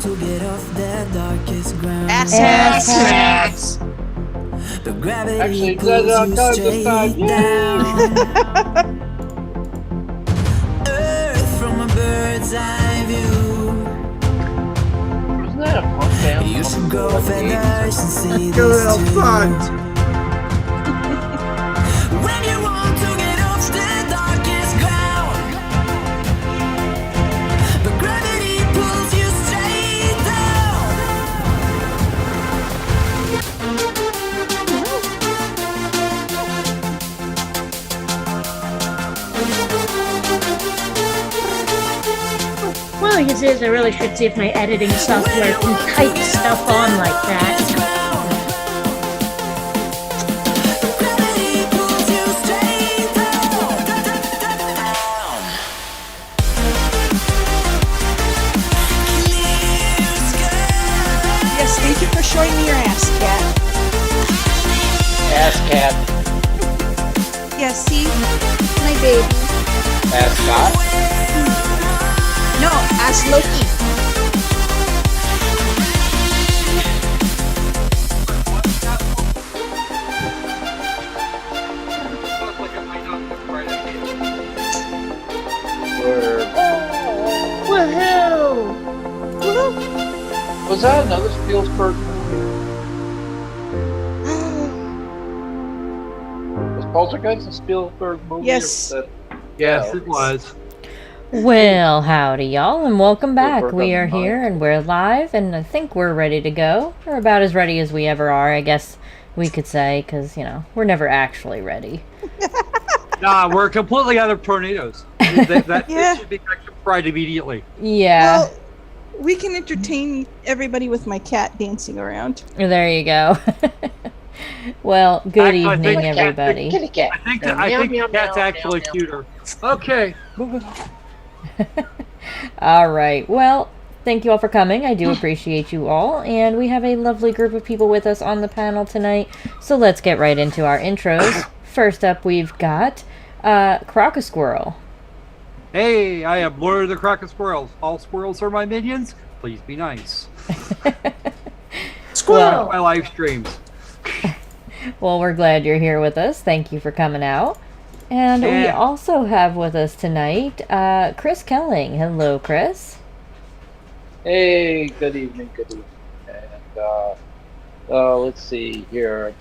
to get off their darkest ground. Ass. But gravity Actually, pulls you this straight time. Yay! down. Earth from a bird's eye view. Wasn't that a punk band? You should grow feathers and see Go this little too. fun. When you want to get off the darkest ground, but gravity pulls you straight down. Well, the thing is, I really should see if my editing software can type stuff on like that. Gravity pulls you straight down. Clear sky. Yes, thank you for showing me your ass, cat. Ass cat. Yes, see? My baby. Ass cot. No, ass Loki. Woohoo! Was that another Spielberg movie? Was Poltergeist a Spielberg movie? Yes. Or was that... Yes, it was. Well, howdy, y'all, and welcome back. Super We are fun. here, and we're live, and I think we're ready to go. We're about as ready as we ever are, I guess we could say, because, you know, we're never actually ready. Nah, we're completely out of tornadoes. That Yeah. should be right immediately. Yeah, Well, we can entertain everybody with my cat dancing around. there you go. Well, good Actually, I evening, think- everybody. Kitty cat. I think Meow, that's meow, actually meow, cuter. Okay, moving on. All right. Well, thank you all for coming. I do appreciate you all. And we have a lovely group of people with us on the panel tonight. So let's get right into our intros. First up, we've got Crocosquirrel. Hey, I am Lord of the Crockett Squirrels. All squirrels are my minions. Please be nice. Squirrel! My live streams. Well, we're glad you're here with us. Thank you for coming out. And we Yeah. also have with us tonight Chris Kelling. Hello, Chris. Hey, good evening, And let's see here.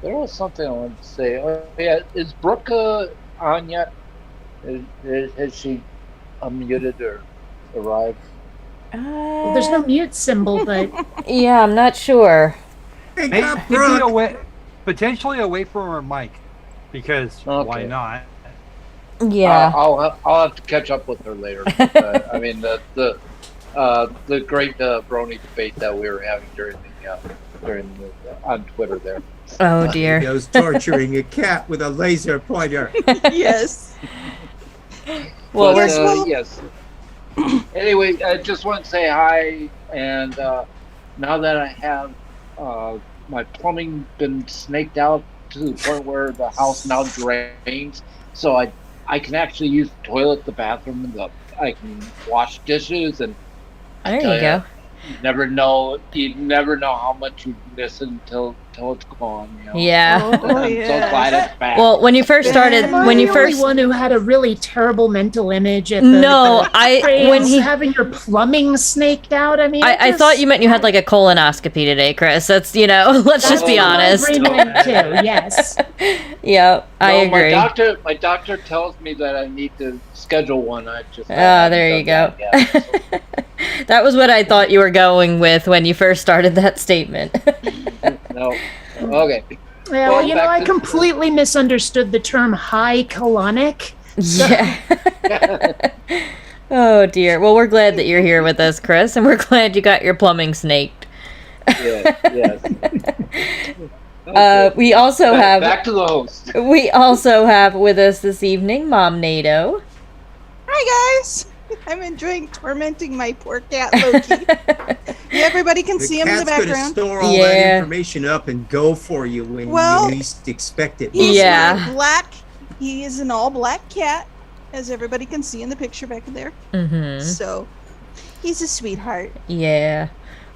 There was something I wanted to say. Oh, yeah, is Brooke on yet? Has she unmuted or arrived? Well, there's no mute symbol, but Yeah, I'm not sure. Maybe potentially away from her mic, because why Okay. not? Yeah. I'll have to catch up with her later. But, I mean the great Brony debate that we were having during on Twitter there. Oh, He dear. goes torturing a cat with a laser pointer. Yes. Well, But, we're yes. Anyway, I just want to say hi, and now that I have my plumbing been snaked out to the point where the house now drains, so I can actually use the toilet, the bathroom, and I can wash dishes, and there tell you go. you never know how much you miss until it's gone. You know? Yeah. Oh, I'm so yeah. glad it's back. Well, when you first started, am I when you the first only one who had a really terrible mental image at No, when phrase he having your plumbing snaked out. I mean, I thought you meant you had like a colonoscopy today, Chris. That's, let's just be honest. Too, yes. Yeah, I agree. My doctor tells me that I need to schedule one. I just There you go. That was what I thought you were going with when you first started that statement. No. Okay. Well, Well, back I to- completely misunderstood the term high colonic. Yeah. Oh dear. Well, we're glad that you're here with us, Chris, and we're glad you got your plumbing snaked. Yes. We also have back to the host. we also have with us this evening Mom Nato. Hi, guys. I'm enjoying tormenting my poor cat, Loki. Yeah, everybody can see him in the cat's gonna background. store all Yeah. that information up and go for you when Well, you least expect it. He's Yeah. my black. He is an all black cat, as everybody can see in the picture back there. Mm-hmm. So, He's a sweetheart. Yeah.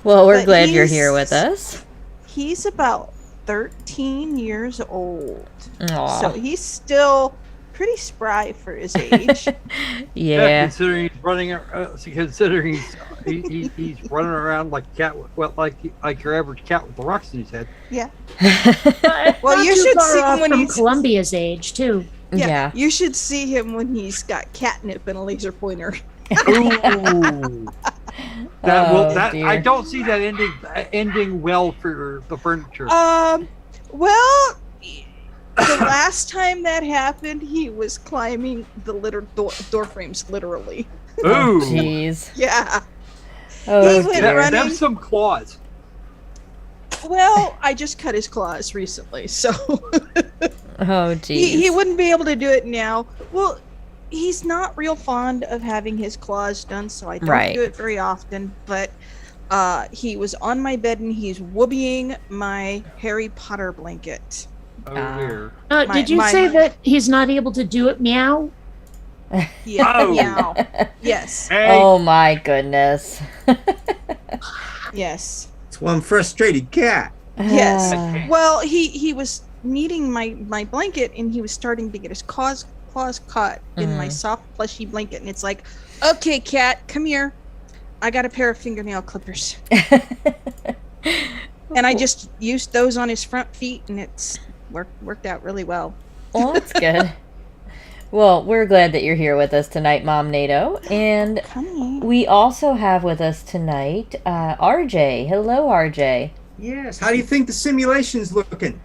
Well, we're But glad you're he's- here with us. He's about 13 years old. Aw. So he's still pretty spry for his age. Yeah. Considering he's running, considering he's running around like a cat, like your average cat with the rocks in his head. Yeah. Well, you you should should see him off when from he's- Columbia's age too. Yeah. You should see him when he's got catnip and a laser pointer. Ooh. Oh, I dear. don't see that ending well for the furniture. Well, the last time that happened, he was climbing the door frames literally. Ooh. Jeez. Yeah. Oh, He went dear. running- Them some claws. Well, I just cut his claws recently, so Oh, jeez. he wouldn't be able to do it now. Well, he's not real fond of having his claws done, so I don't Right. do it very often. But he was on my bed and he's whooping my Harry Potter blanket. Oh Ah. dear. Did you say that he's not able to do it meow? Yeah, Oh. meow. Yes, Hey. Oh, my goodness. yes, It's one frustrated cat. yes. Ah. Well, he was kneading my blanket and he was starting to get his claws caught in my soft plushy blanket, and it's like, okay, cat, come here. I got a pair of fingernail clippers. And I just used those on his front feet, and it's worked out really well. Well, that's good. Well, we're glad that you're here with us tonight, Mom NATO. And Honey. we also have with us tonight RJ. Hello, RJ. Yes. How do you think the simulation's looking?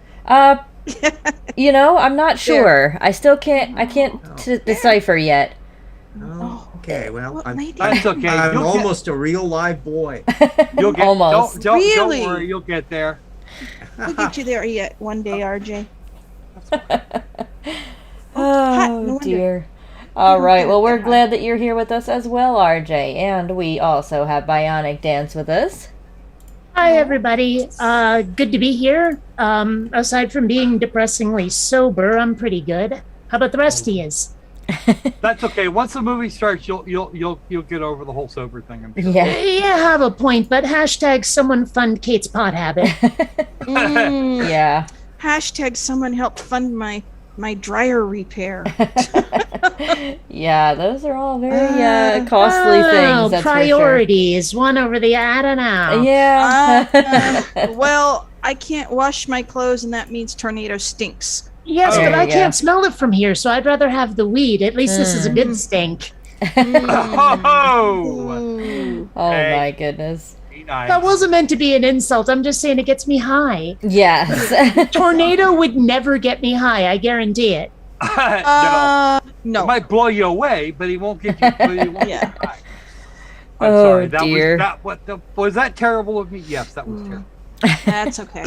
You know, I'm not sure. I can't decipher yet. Oh, okay. Well, What I'm, lady? That's okay. I'm You'll get- almost a real live boy. You'll get, Almost. Don't Really? worry, you'll get there. We'll get you there yet one day, RJ. Oh, no wonder. dear. All right. Well, we're Yeah. glad that you're here with us as well, RJ. And we also have Bionic Dance with us. Hi, everybody. Good to be here. Aside from being depressingly sober, I'm pretty good. How about the rest of yous? That's okay. Once the movie starts, you'll get over the whole sober thing. I'm sure. Yeah. You have a point, but hashtag someone fund Kate's pot habit. Yeah. Hashtag someone help fund my dryer repair. Yeah, those are all very costly things. That's Priorities, one over the I don't For sure. know. Yeah. Well, I can't wash my clothes, and that means tornado stinks. Yes, Oh. but There I you go. can't smell it from here, so I'd rather have the weed. At least this is a good stink. Oh, Ooh. Oh Hey. my goodness. be nice. That wasn't meant to be an insult. I'm just saying it gets me high. Yes. Tornado would never get me high. I guarantee it. No, it No. might blow you away, but he won't get you. But he won't Yeah. get you high. I'm Oh, sorry. That dear. was that terrible of me? Yes, that was terrible. That's okay.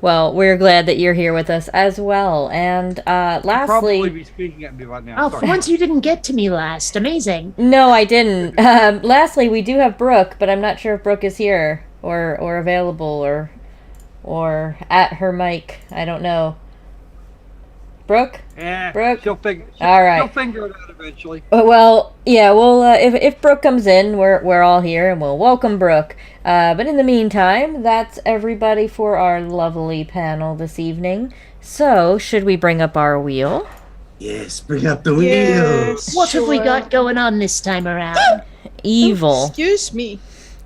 Well, we're glad that you're here with us as well. And You'll probably lastly, be speaking at me right now. Oh, for Sorry. once you didn't get to me last. Amazing. no, I didn't. Lastly, we do have Brooke, but I'm not sure if Brooke is here or available or at her mic. I don't know. Brooke? Yeah, Brooke? She'll figure. All right. She'll figure it out eventually. Well, yeah. Well, if Brooke comes in, we're all here, and we'll welcome Brooke. But in the meantime, that's everybody for our lovely panel this evening. So, should we bring up our wheel? Yes, bring up the wheel. Yes, What have we sure. got going on this time around? Evil. Excuse me.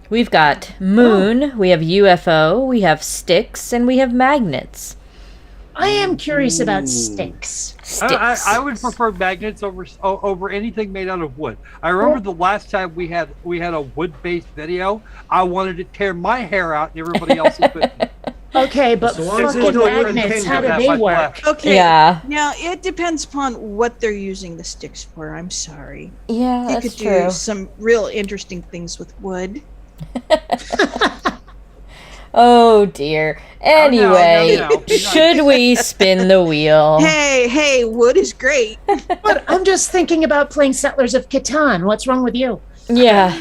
We've got moon. We have UFO. We have sticks, and we have magnets. I am curious about sticks. Sticks. I would prefer magnets over anything made out of wood. I remember the last time we had a wood-based video. I wanted to tear my hair out and everybody else's. Okay, but So long as fucking there's no magnets, how do Nintendo. they work? Okay. Yeah. Now it depends upon what they're using the sticks for. I'm sorry. Yeah, You that's could true. do some real interesting things with wood. Oh dear. Anyway, no. should we spin the wheel? Hey, wood is great. But I'm just thinking about playing Settlers of Catan. What's wrong with you? Yeah.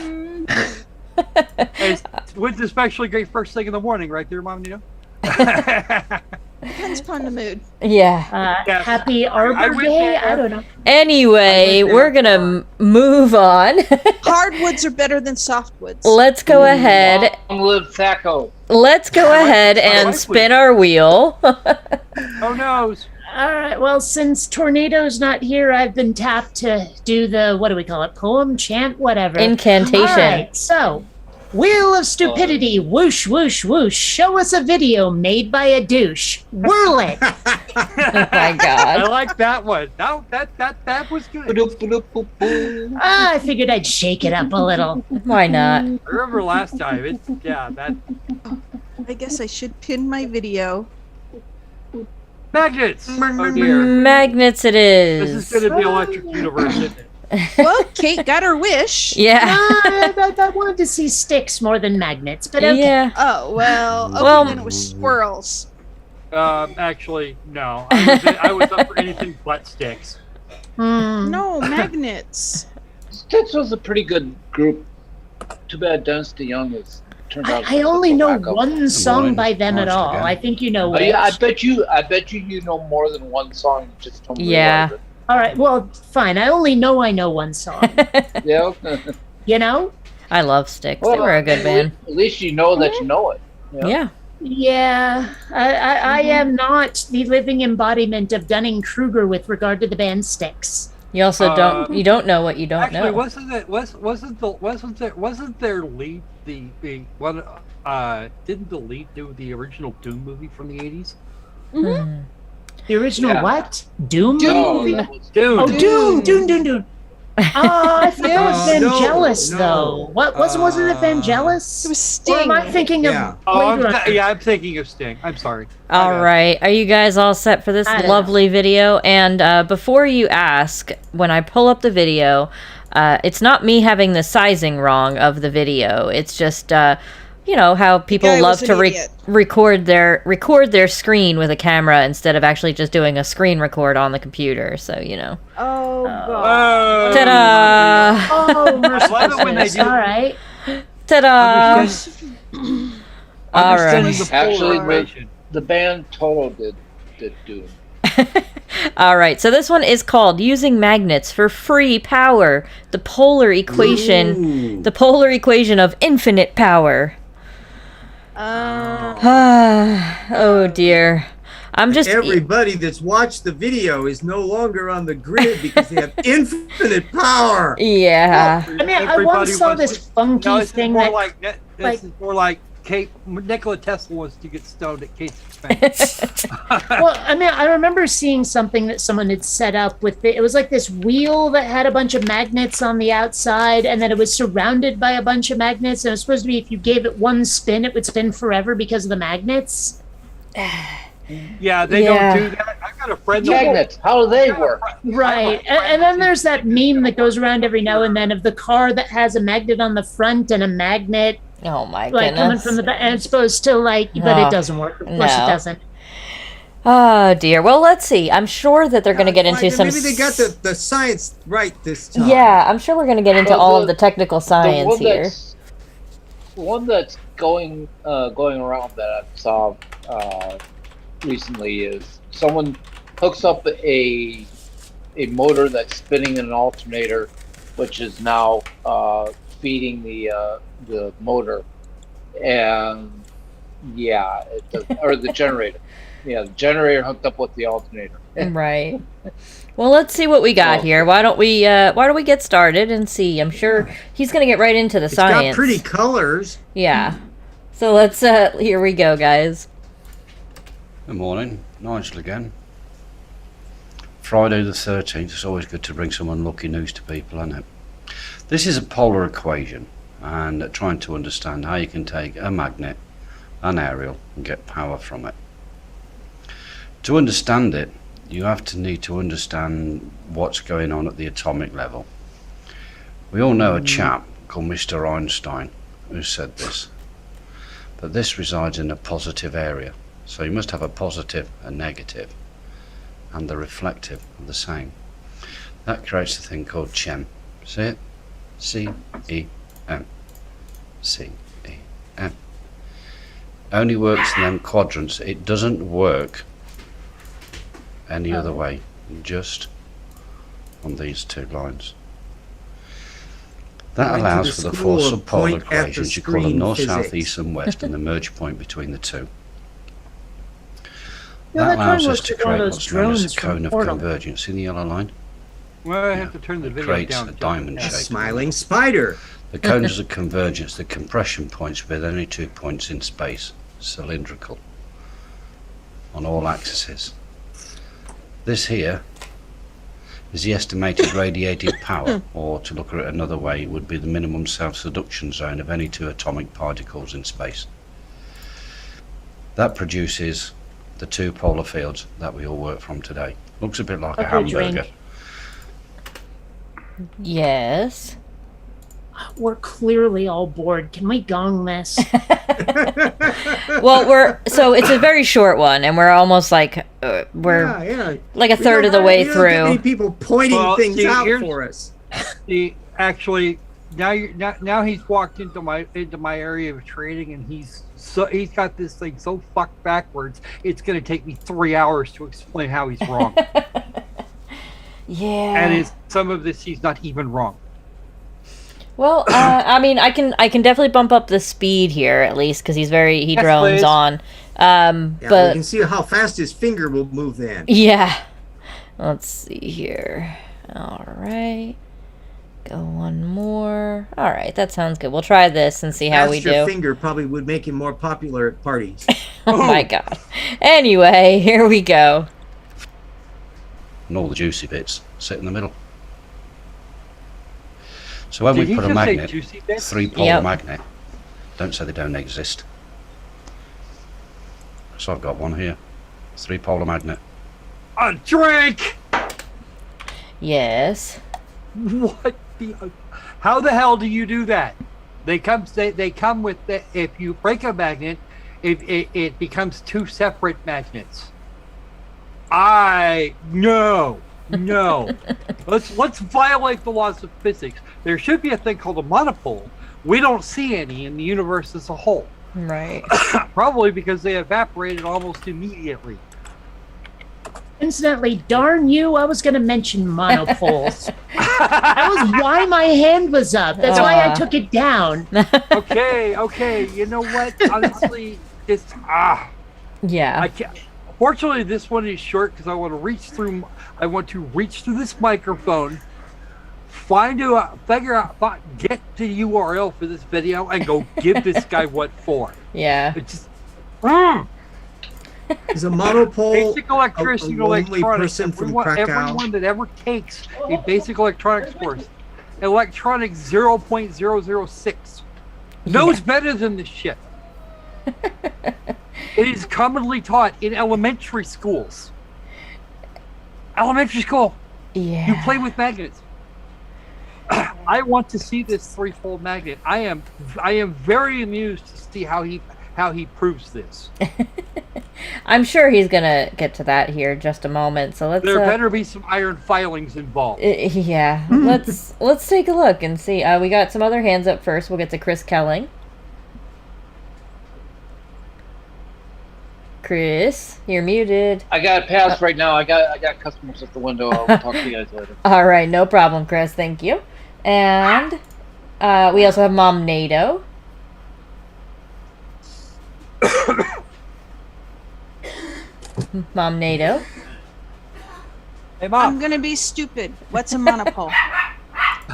Wood's especially great first thing in the morning, right there, Mom. You know. Depends upon the mood. Yeah. Yes. Happy I Arbor went Day? there. I don't know. Anyway, I went we're there. gonna move on. Hardwoods are better than softwoods. Let's go ahead. Long live Thaco. Let's go My wife- ahead my and wife spin was- our wheel. Oh no. All right. Well, since Tornado's not here, I've been tapped to do the, what do we call it? Poem, chant, whatever. Incantation. All right. So, Wheel of Stupidity, whoosh, whoosh, whoosh. Show us a video made by a douche. Whirl it. Oh my I god. like that one. That was good. Ba-doop, ba-doop, boop, boop. I figured I'd shake it up a little. Why not? I remember last time. It's that I guess I should pin my video. magnets. Oh dear. Magnets it This is. is gonna be Electric Universe, isn't it? Well, Kate got her wish. Yeah. I wanted to see sticks more than magnets, but okay. Yeah. Oh, well, okay, Well- then it was squirrels. Actually, no. I was up for anything but sticks. No, magnets. Styx was a pretty good group. Too bad Dennis DeYoung is turned out. I only know wacko. one song morning. by them at Once all. again. I think you know Oh, which. yeah, I bet you know more than one song. You just don't Yeah. realize All right, well, fine. I only know one song. it. Yeah. You know? I love Sticks. They Well, were a good at band. least you know that you know it. Yeah. Yeah, I am not the living embodiment of Dunning-Kruger with regard to the band Styx. You also don't know what you don't Actually, know. wasn't their lead the one? Didn't the lead do the original Doom movie from the 80s? Hmm. The original Yeah. what? Doom? No, movie? that was Doom. Oh, Doom. Oh, I thought it was Yeah. Vangelis, No, though. What wasn't it Vangelis? It was Or Sting. am I thinking of Yeah. Oh, Blade Runner? I'm thinking of Sting. I'm sorry. All right. Are you guys all set for this I don't lovely video? And before you ask, when I pull up the video, it's not me having the sizing wrong of the video. It's just, you know, how people guy love was to an idiot. record their screen with a camera instead of actually just doing a screen record on the computer. So, you know. Oh, Oh. Ta-da! Oh, love it when they mercifulness. do- All right. Ta-da! Understand- All right. Understanding the Actually, polarization. the band Toto did Doom. All right, so this one is called Using Magnets for Free Power, the polar equation, Ooh. the polar equation of infinite power. Oh dear. I'm just Everybody that's watched the video is no longer on the grid because they have infinite power. yeah. I mean, I Everybody once saw wants this to- funky No, this is thing more that. like this like- is more like Kate. Nikola Tesla wants to get stoned at Kate's expense. Well, I mean, I remember seeing something that someone had set up with it. It was like this wheel that had a bunch of magnets on the outside, and then it was surrounded by a bunch of magnets. And it was supposed to be if you gave it one spin, it would spin forever because of the magnets. Yeah, they Yeah. don't do that. I got a friend. Magnets, how do they work? Right. And then there's that meme that goes around every now and then of the car that has a magnet on the front and a magnet Oh my like coming goodness. from the back, and it's supposed to like, but Oh, it doesn't work. Of course, no. it doesn't. Oh dear. Well, let's see. I'm sure that they're going to get into some. Maybe they got the science right this time. Yeah, I'm sure we're going to get into Well, all the- of the technical science here. The one that's going around that I saw recently is someone hooks up a motor that's spinning in an alternator, which is now feeding the motor, and yeah, it does, or the generator. Yeah, the generator hooked up with the alternator. Right. Well, let's see what we got Oh. here. Why don't we get started and see? I'm sure he's going to get right into the It's science. got pretty colors. Yeah. So let's here we go, guys. Good morning, Nigel again. Friday the 13th, it's always good to bring some unlucky news to people, isn't it? This is a polar equation, and trying to understand how you can take a magnet, an aerial, and get power from it. To understand it, you have to need to understand what's going on at the atomic level. We all know a chap called Mr. Einstein who said this, but this resides in a positive area. So you must have a positive, a negative, and the reflective are the same. That creates a thing called CHEM. See it? C-E-M. C-E-M. Only works in them quadrants. It doesn't work any other way, just on these 2 lines. That Going to allows the for the school 4 of subpolar point at the equations. You call them screen north, south, physics. east and west, and the merge point between the 2. No, That that allows drawing us looks to like one of create those what's known as drones a from cone of Portal. convergence. See the yellow line? Well, I have Yeah. to turn the It video creates down. a just diamond tad. shape. Smiling spider. The cones of convergence, the compression points with only 2 points in space, cylindrical, on all axes. This here is the estimated radiated power, or to look at it another way, would be the minimum self-seduction zone of any 2 atomic particles in space. That produces the 2 polar fields that we all work from today. Looks a bit like a Okay, hamburger. drink. Yes. We're clearly all bored. Can we gong this? Well, so it's a very short one, and we're almost like we're Yeah. like a We third don't- of the way we don't get many through. people pointing Well, things see, out here's- for us. Actually, now he's walked into my area of trading, and he's got this thing so fucked backwards. It's going to take me 3 hours to explain how he's wrong. Yeah. And some of this he's not even wrong. Well, I mean, I can definitely bump up the speed here at least because he Yes, drones please. on. Yeah, we But can see how fast his finger will move then. yeah, let's see here. All right, go one more. All right, that sounds good. We'll try this and see how we Faster do. finger probably would make him more popular at parties. Oh my god. Anyway, here we go. And all the juicy bits sit in the middle. So when Did we you put a just say magnet, juicy bits? 3-polar Yep. magnet, don't say they don't exist. So I've got one here, 3-polar magnet. A drink. Yes. What? How the hell do you do that? They come with the, if you break a magnet, it becomes 2 separate magnets. No. Let's violate the laws of physics. There should be a thing called a monopole. We don't see any in the universe as a whole. Right. Probably because they evaporated almost immediately. Incidentally, darn you, I was going to mention monopoles. That was why my hand was up. That's why I took it down. Okay. You know what? Honestly, it's Yeah. I can't. Fortunately, this one is short because I want to reach through. I want to reach through this microphone, figure out, get the URL for this video, and go give this guy what for. Yeah. It's just Is a monopole basic electricity, a lonely electronics. person from Krakow? Everyone that ever takes a basic electronics course, electronics 0.006, knows better than this shit. It is commonly taught in elementary schools. Elementary school. Yeah. You play with magnets. I want to see this 3-fold magnet. I am very amused to see how he proves this. I'm sure he's gonna get to that here in just a moment. So let's. There better be some iron filings involved. Yeah. Let's take a look and see. We got some other hands up first. We'll get to Chris Kelling. Chris, you're muted. I got to pass right now. I got customers at the window. I'll talk to you guys later. All right, no problem, Chris. Thank you. And we also have Mom NATO. Mom NATO. Hey, I'm Mom. gonna be stupid. What's a monopole?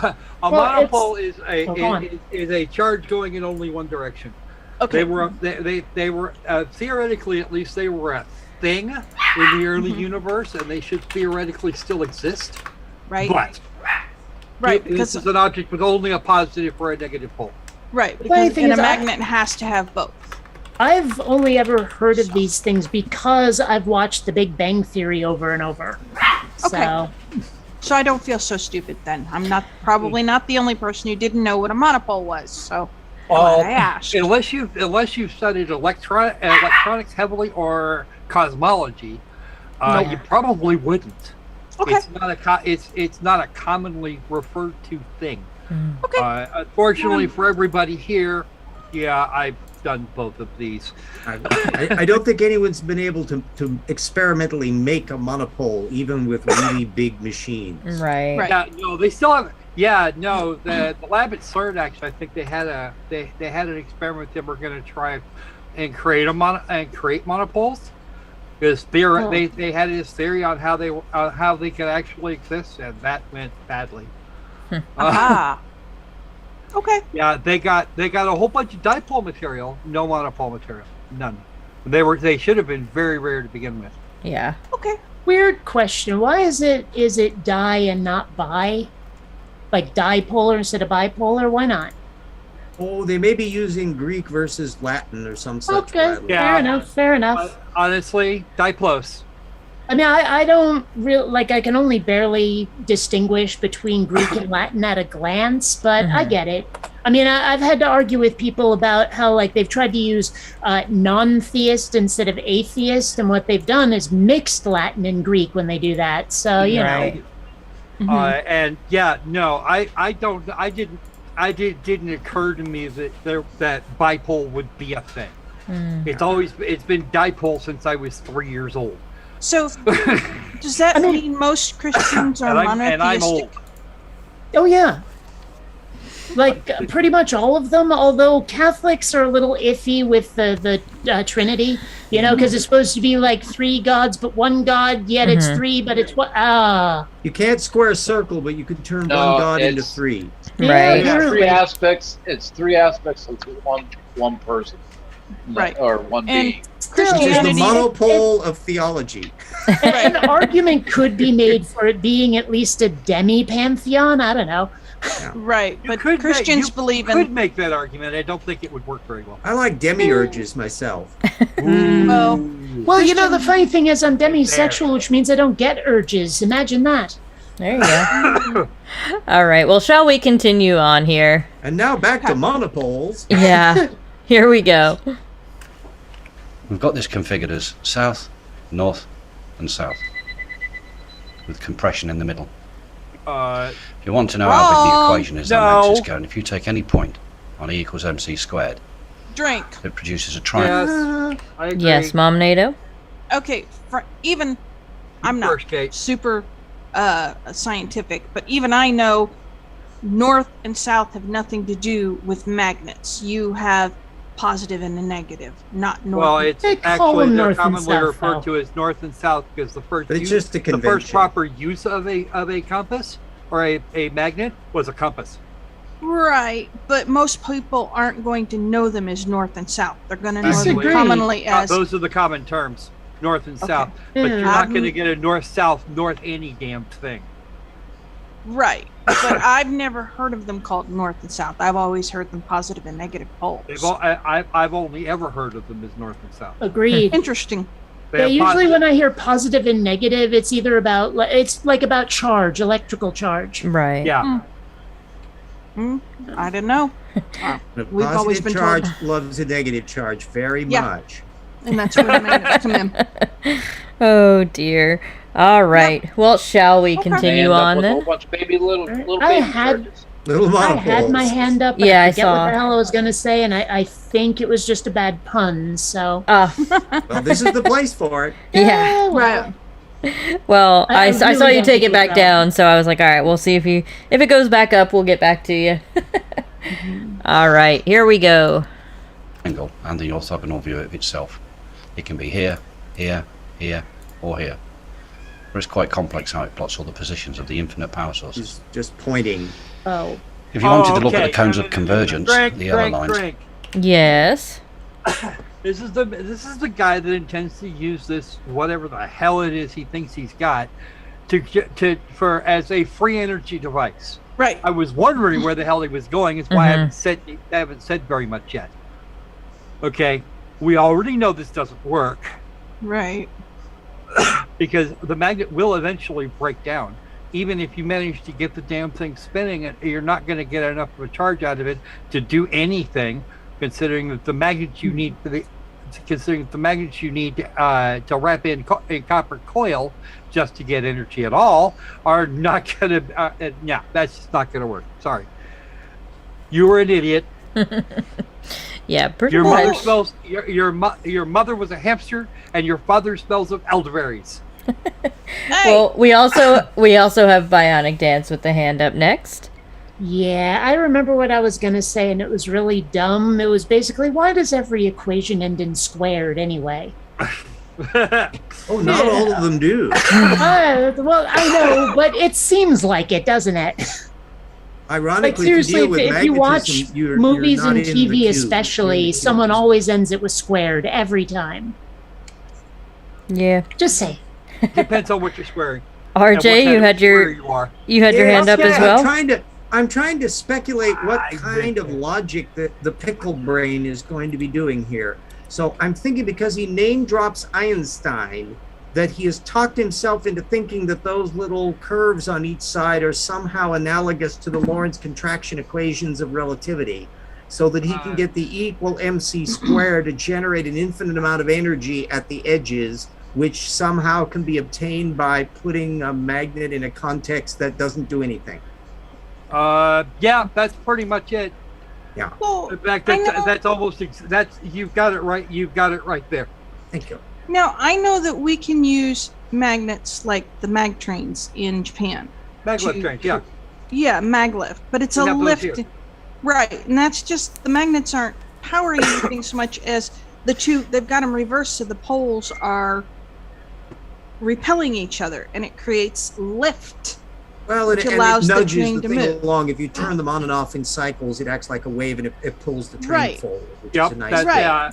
A Well, monopole go on. is a charge going in only one direction. Okay. They were theoretically, at least, they were a thing in the early universe, and they should theoretically still exist. Right. But Right. this Because is an object with only a positive or a negative pole. right. funny Because thing and a is, magnet has to have both. I've only ever heard of these things because I've watched The Big Bang Theory over and over. Okay. So, So I don't feel so stupid then. I'm probably not the only person who didn't know what a monopole was. So glad I asked. Unless you've studied electronics heavily or cosmology, Nope. you probably wouldn't. Okay. It's not a commonly referred to thing. Okay. Unfortunately for everybody here, yeah, done both of these. I don't think anyone's been able to experimentally make a monopole, even with really big machines. Right. Right. Yeah, no, they still have. Yeah, no, the lab at CERN actually, I think they had an experiment they were going to try and create monopoles, because they had this theory on how they could actually exist, and that went badly. Aha. Okay. Yeah, they got a whole bunch of dipole material, no monopole material, none. They should have been very rare to begin with. Yeah. Okay. Weird question. Why is it di and not bi? Like dipolar instead of bipolar? Why not? Oh, they may be using Greek versus Latin or some such. Okay, rattle. Yeah. fair enough. Honestly, diplos. I mean, I don't really, like, I can only barely distinguish between Greek and Latin at a glance, but I get it. I mean, I've had to argue with people about how, like, they've tried to use non-theist instead of atheist, and what they've done is mixed Latin and Greek when they do that. So, you know. And yeah, no, it didn't occur to me that bipole would be a thing. It's been dipole since I was 3 years old. So, does that mean most Christians are monotheistic? And I'm old. Oh, yeah. Like, pretty much all of them, although Catholics are a little iffy with the Trinity, you know, because it's supposed to be like 3 gods, but 1 God, yet it's 3, but it's what? You can't square a circle, but you can turn one God into 3. Yeah, Right. It's 3 aspects. It's 3 aspects of one person, Right. Or one And being. Which is the Christianity. monopole of theology. An argument could be made for it being at least a demi-pantheon. I don't know. Right, You but could Christians believe could in. make that argument. I don't think it would work very well. I like demiurges myself. Oh, Well, you know, the funny thing is I'm demisexual, which means I don't get urges. Imagine that. There you go. All right. Well, shall we continue on here? And now back to monopoles. Yeah. Here we go. We've got this configured as south, north, and south, with compression in the middle. If you want to know how big the equation is, that makes us go. And if you take any point on E equals mc squared, drink. it produces a triangle. Yes, I agree. Yes, Mom NATO. Okay, I'm not First, Kate. super scientific, but even I know north and south have nothing to do with magnets. You have positive and a negative, not north. Well, and- it's They call actually them they're north and commonly south, referred though. to as north and south because the first But it's use, just a the first convention. proper use of a compass or a magnet was a compass. Right, but most people aren't going to know them as north and south. They're going to know them Disagree. commonly as Those are the common terms, north and south. But Yeah. you're not going to get a north-south, north any damn thing. right. But I've never heard of them called north and south. I've always heard them positive and negative poles. I've only ever heard of them as north and south. Agreed. Interesting. They Yeah, have usually positive- when I hear positive and negative, it's either about, it's like about charge, electrical charge. Right. yeah. I don't know. A We've always positive been charge told. loves a negative charge very Yeah. much. And that's where the magnets come in. Oh dear. All right. Well, shall we They continue end up on with a then? whole bunch of little I baby had- charges. Little I monopoles. had my hand up, but Yeah, I I forget saw. what the hell I was going to say, and I think it was just a bad pun, so. Well, this is the place for it. Yeah. Well, Well, I I saw really you don't take think it back about down, so I was like, all right, we'll see if it goes back up, we'll get back to you. All right, here we go. Angle and the orthogonal view of itself. It can be here, here, here, or here. But it's quite complex how it plots all the positions of the infinite power sources. Just pointing. oh. If you wanted to look at okay. the cones of convergence, the yellow lines, Yes. This is the guy that intends to use this whatever the hell it is he thinks he's got for as a free energy device. Right. I was wondering where the hell he was going. It's why I haven't said very much yet. Okay, we already know this doesn't work Right. because the magnet will eventually break down. Even if you manage to get the damn thing spinning, you're not going to get enough of a charge out of it to do anything. Considering that the magnets you need to wrap in a copper coil just to get energy at all are not going to. Yeah, that's just not going to work. Sorry, you were an idiot. Yeah, pretty Your mother much. smells. Your mother was a hamster, and your father smells of elderberries. Hey, Well, we also have Bionic Dance with the hand up next. Yeah, I remember what I was going to say, and it was really dumb. It was basically, why does every equation end in squared anyway? Oh, not all of them do. Well, I know, but it seems like it, doesn't it? Ironically, Like, seriously, to deal with if you watch magnetism, you're movies not and in the TV cube. especially, You're in the someone cube. always ends it with squared every time. Yeah. Just say. Depends on what you're swearing. and what RJ, kind you of had square your you are. hand up okay, as well. I'm trying to speculate what I kind of agree. logic that the pickle brain is going to be doing here. So I'm thinking because he name drops Einstein, that he has talked himself into thinking that those little curves on each side are somehow analogous to the Lorentz contraction equations of relativity, so that he can get the E equal mc squared to generate an infinite amount of energy at the edges, which somehow can be obtained by putting a magnet in a context that doesn't do anything. Yeah, that's pretty much it. well, In fact, I know- that's almost that's you've got it right. You've got it right there. Thank you. now I know that we can use magnets like the mag trains in Japan. Maglev trains, yeah. Yeah, maglev, but it's We a have those lift. here. Right, and that's just the magnets aren't powering anything so much as the two. They've got them reversed, so the poles are repelling each other, and it creates lift. Well, Which and allows it the nudges train the to thing move. along. If you turn them on and off in cycles, it acts like a wave and it pulls the train Right. forward, which Yep. is a nice That's, Right.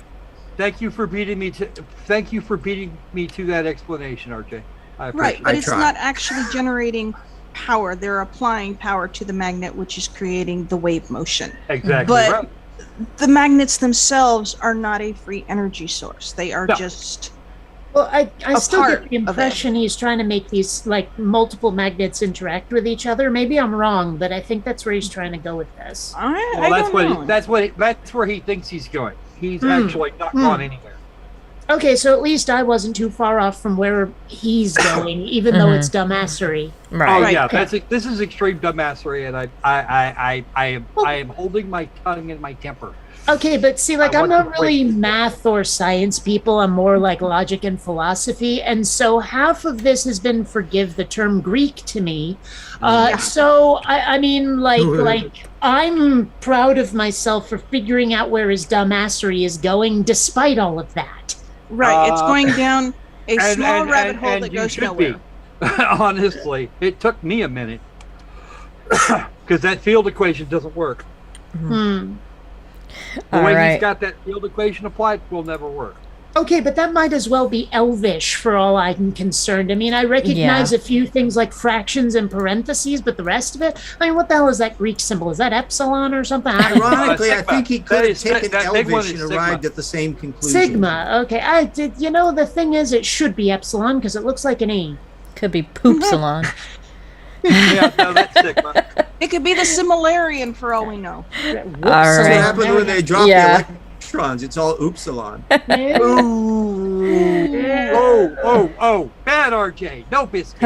Thank you for beating me to. Thank you for beating me to that explanation, RJ. I appreciate Right, but I it's tried. not actually generating power. They're applying power to the magnet, which is creating the wave motion. it. Exactly But- right. The magnets themselves are not a free energy source. They are No. just Well, I a still part get of the it. impression he's trying to make these, like, multiple magnets interact with each other. Maybe I'm wrong, but I think that's where he's trying to go with this. I Well, that's don't what. know. That's where he thinks he's going. He's actually not gone anywhere. Okay, so at least I wasn't too far off from where he's going, even though it's dumbassery. Oh Right. yeah, okay. this is extreme dumbassery, and I am holding my tongue and my temper. Okay, but see, like, I I'm want not to really break- math or science people. I'm more like logic and philosophy. And so half of this has been, forgive the term, Greek to me. So, I mean, like, I'm proud of myself for figuring out where his dumbassery is going despite all of that. Right, it's going down a And- small and- rabbit and- hole and that you goes should nowhere. be. Honestly, it took me a minute because that field equation doesn't work. Hmm. The All way right. he's got that field equation applied will never work. Okay, but that might as well be elvish for all I'm concerned. I mean, I recognize a few things like fractions and parentheses, but the rest of it, I mean, what the hell is that Greek symbol? Is that epsilon or something? I don't know. Ironically, I Sigma. think he That could have is- taken that big one Elvish is and Sigma. arrived at the same conclusion. Sigma. Okay, I did. You know, the thing is, it should be epsilon because it looks like an E. Could be poop salon. Yeah, no, that's Sigma. It could be the similarian for all we know. Whoops, All That's what right. happened when they dropped Yeah. the electrons. It's all oopsilon. Oh, bad RJ, no biscuit.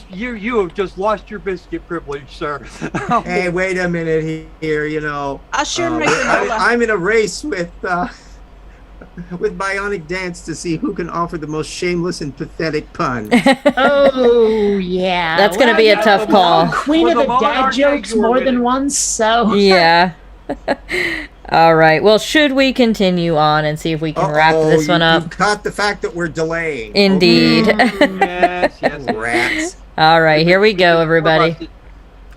You have just lost your biscuit privilege, sir. Hey, wait a minute here. You know, I sure make I'm in a race with Bionic Dance to see who can offer the most shameless and pathetic pun. Oh, yeah. That's gonna Well, be a tough call. Queen For of the the moment, dad RJ, jokes you were more than winning. once, so. Yeah. All right. Well, should we continue on and see if we can wrap Uh-oh, this one You up? caught the fact that we're delaying. Indeed. yes. Rats. All right. Here we go, everybody.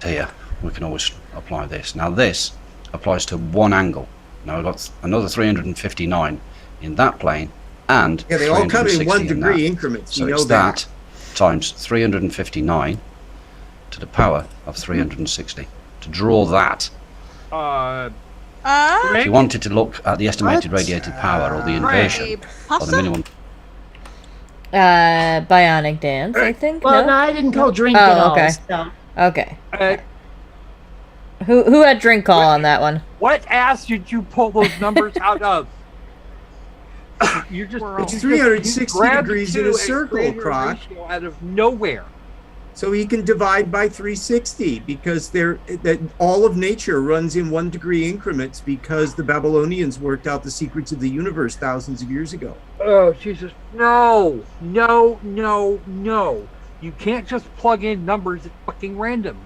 Here, we can always apply this. Now this applies to one angle. Now I've got another 359 in that plane, and Yeah, they all come in 360 1 in degree that. increments. So You know it's that. that times 359 to the power of 360. To draw that, if you wanted to look at the estimated What? radiated power or the inversion or the minimum, Bionic Dance, I think. Well, no? no, I didn't call drink Oh, at all. okay. So. Okay. Uh, Who had drink call on that one? what ass did you pull those numbers out of? You just It's It's 360 you grabbed degrees two in a and circle, created a Croc. ratio out of nowhere. So he can divide by 360 because that all of nature runs in 1 degree increments because the Babylonians worked out the secrets of the universe thousands of years ago. Oh, Jesus. No. You can't just plug in numbers at fucking random.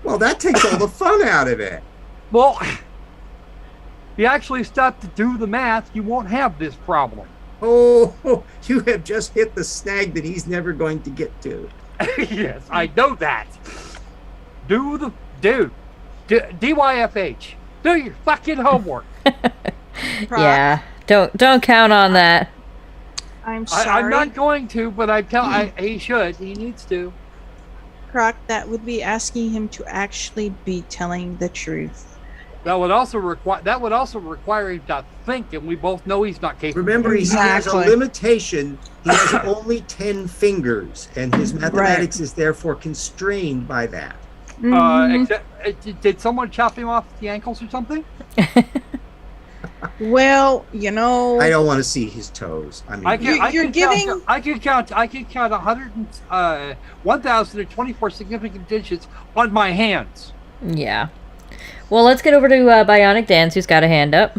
Well, that takes all the fun out of it. Well, if you actually stop to do the math, you won't have this problem. Oh, you have just hit the snag that he's never going to get to. Yes, I know that. DYFH. Do your fucking homework. Proc, Yeah. Don't count on that. I'm sorry. I'm not going to, but he should. He needs to. Croc, that would be asking him to actually be telling the truth. That would also require him to think, and we both know he's not capable. Remember, he has a Exactly. limitation. He has only 10 fingers, and his mathematics is therefore constrained by that. Did someone chop him off the ankles or something? Well, I don't want to see his toes. I mean, I can giving- count 1,024 significant digits on my hands. Yeah. Well, let's get over to Bionic Dance, who's got a hand up.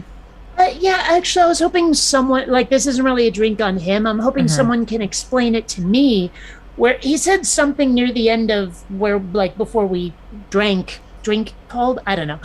Yeah, actually, I was hoping someone, like, this isn't really a drink on him. I'm hoping someone can explain it to me. Where he said something near the end of where, like, before we drink called? I don't know.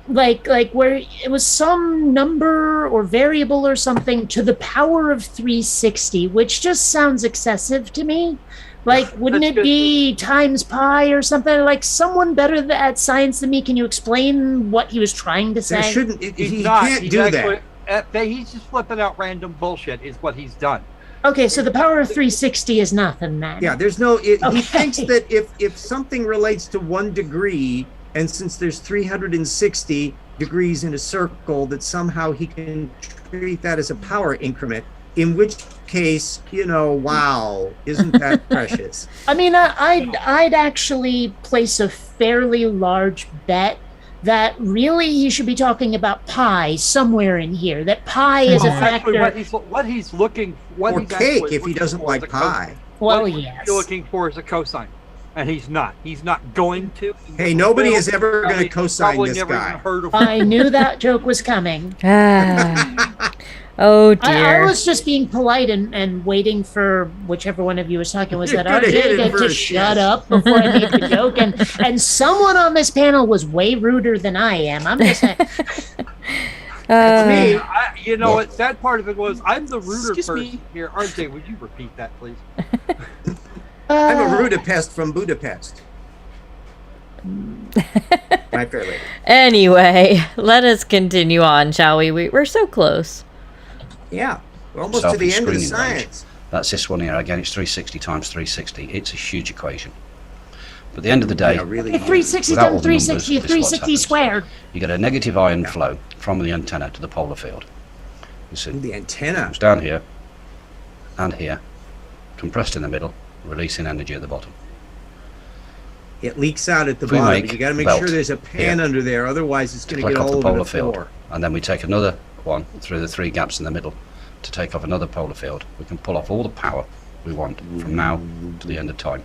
Like where it was some number or variable or something to the power of 360, which just sounds excessive to me. Like, wouldn't it be times pi or something? Like, someone better at science than me, can you explain what he was trying to say? there shouldn't. He's He not. can't He's do actually, that. He's just flipping out random bullshit is what he's done. Okay, so the power of 360 is nothing then. Yeah, there's no. He Okay. thinks that if something relates to 1 degree, and since there's 360 degrees in a circle, that somehow he can treat that as a power increment. In which case, wow, isn't that precious? I mean, I'd actually place a fairly large bet that really he should be talking about pi somewhere in here. That pi is a Actually, factor. what he's looking Or he's cake actually if he looking doesn't for like is a pie. Well, what yes. he's looking for is a cosine, and he's not. He's not going to. Hey, nobody is ever going to Probably- co-sign probably this never guy. even heard of I knew that joke was coming. Ah. Oh I dear. was just being polite and waiting for whichever one of you was talking. Was You that could've hit it RJ to first, shut yes. up before I made the joke? And someone on this panel was way ruder than I am. I'm just saying. Me. You know what? That part of it was I'm the ruder Excuse person me. here. RJ, would you repeat that, please? I'm a Budapest from Budapest. My fair lady. Anyway, let us continue on, shall we? We're so close. Yeah, we're almost to the end of the Self-screening range. science. That's this one here. Again, it's 360 times 360. It's a huge equation. But at the end of the day, Yeah, really. 360 Without all times the numbers, 360, this is what's 360 happened. squared. you get a negative ion flow from the antenna to the polar field. You see, The antenna. it's down here and here, compressed in the middle, releasing energy at the bottom. It leaks out at the If we bottom. make But you got to make belt sure there's a pan here under there, otherwise it's going to Click get off all the over polar the field, floor. and then we take another one through the 3 gaps in the middle to take off another polar field. We can pull off all the power we want from now to the end of time.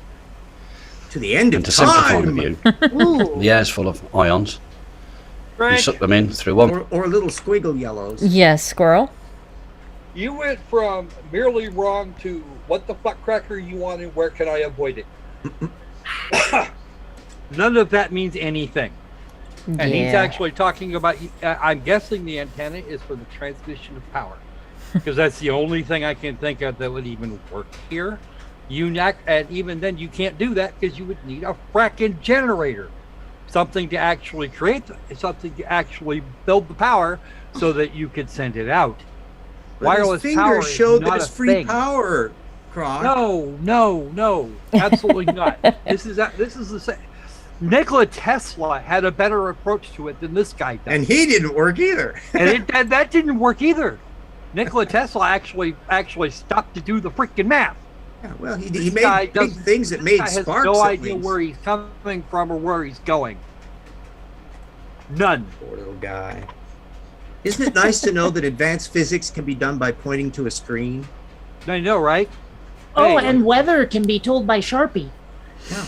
To the end of And to simplify the time, view, Ooh. the air is full of ions. You Frank, suck them in through one. or little squiggle yellows. Yes, squirrel. you went from merely wrong to what the fuck cracker you want and where can I avoid it? None of that means anything. And he's Yeah. actually talking about, I'm guessing the antenna is for the transmission of power. Because that's the only thing I can think of that would even work here. And even then, you can't do that because you would need a fracking generator. Something to actually create, something to actually build the power so that you could send it out. But Wireless his power fingers is show not that it's a free thing. power, Croc. No, absolutely not. This is the same. Nikola Tesla had a better approach to it than this guy does, And he didn't work either. and that didn't work either. Nikola Tesla actually stopped to do the freaking math. Yeah, well, he This guy made big doesn't- things that This made guy has sparks. no at idea least. where he's coming from or where he's going. None. Poor little guy. Isn't it nice to know that advanced physics can be done by pointing to a screen? I know, right? Oh, Hey. and weather can be told by Sharpie. Yeah.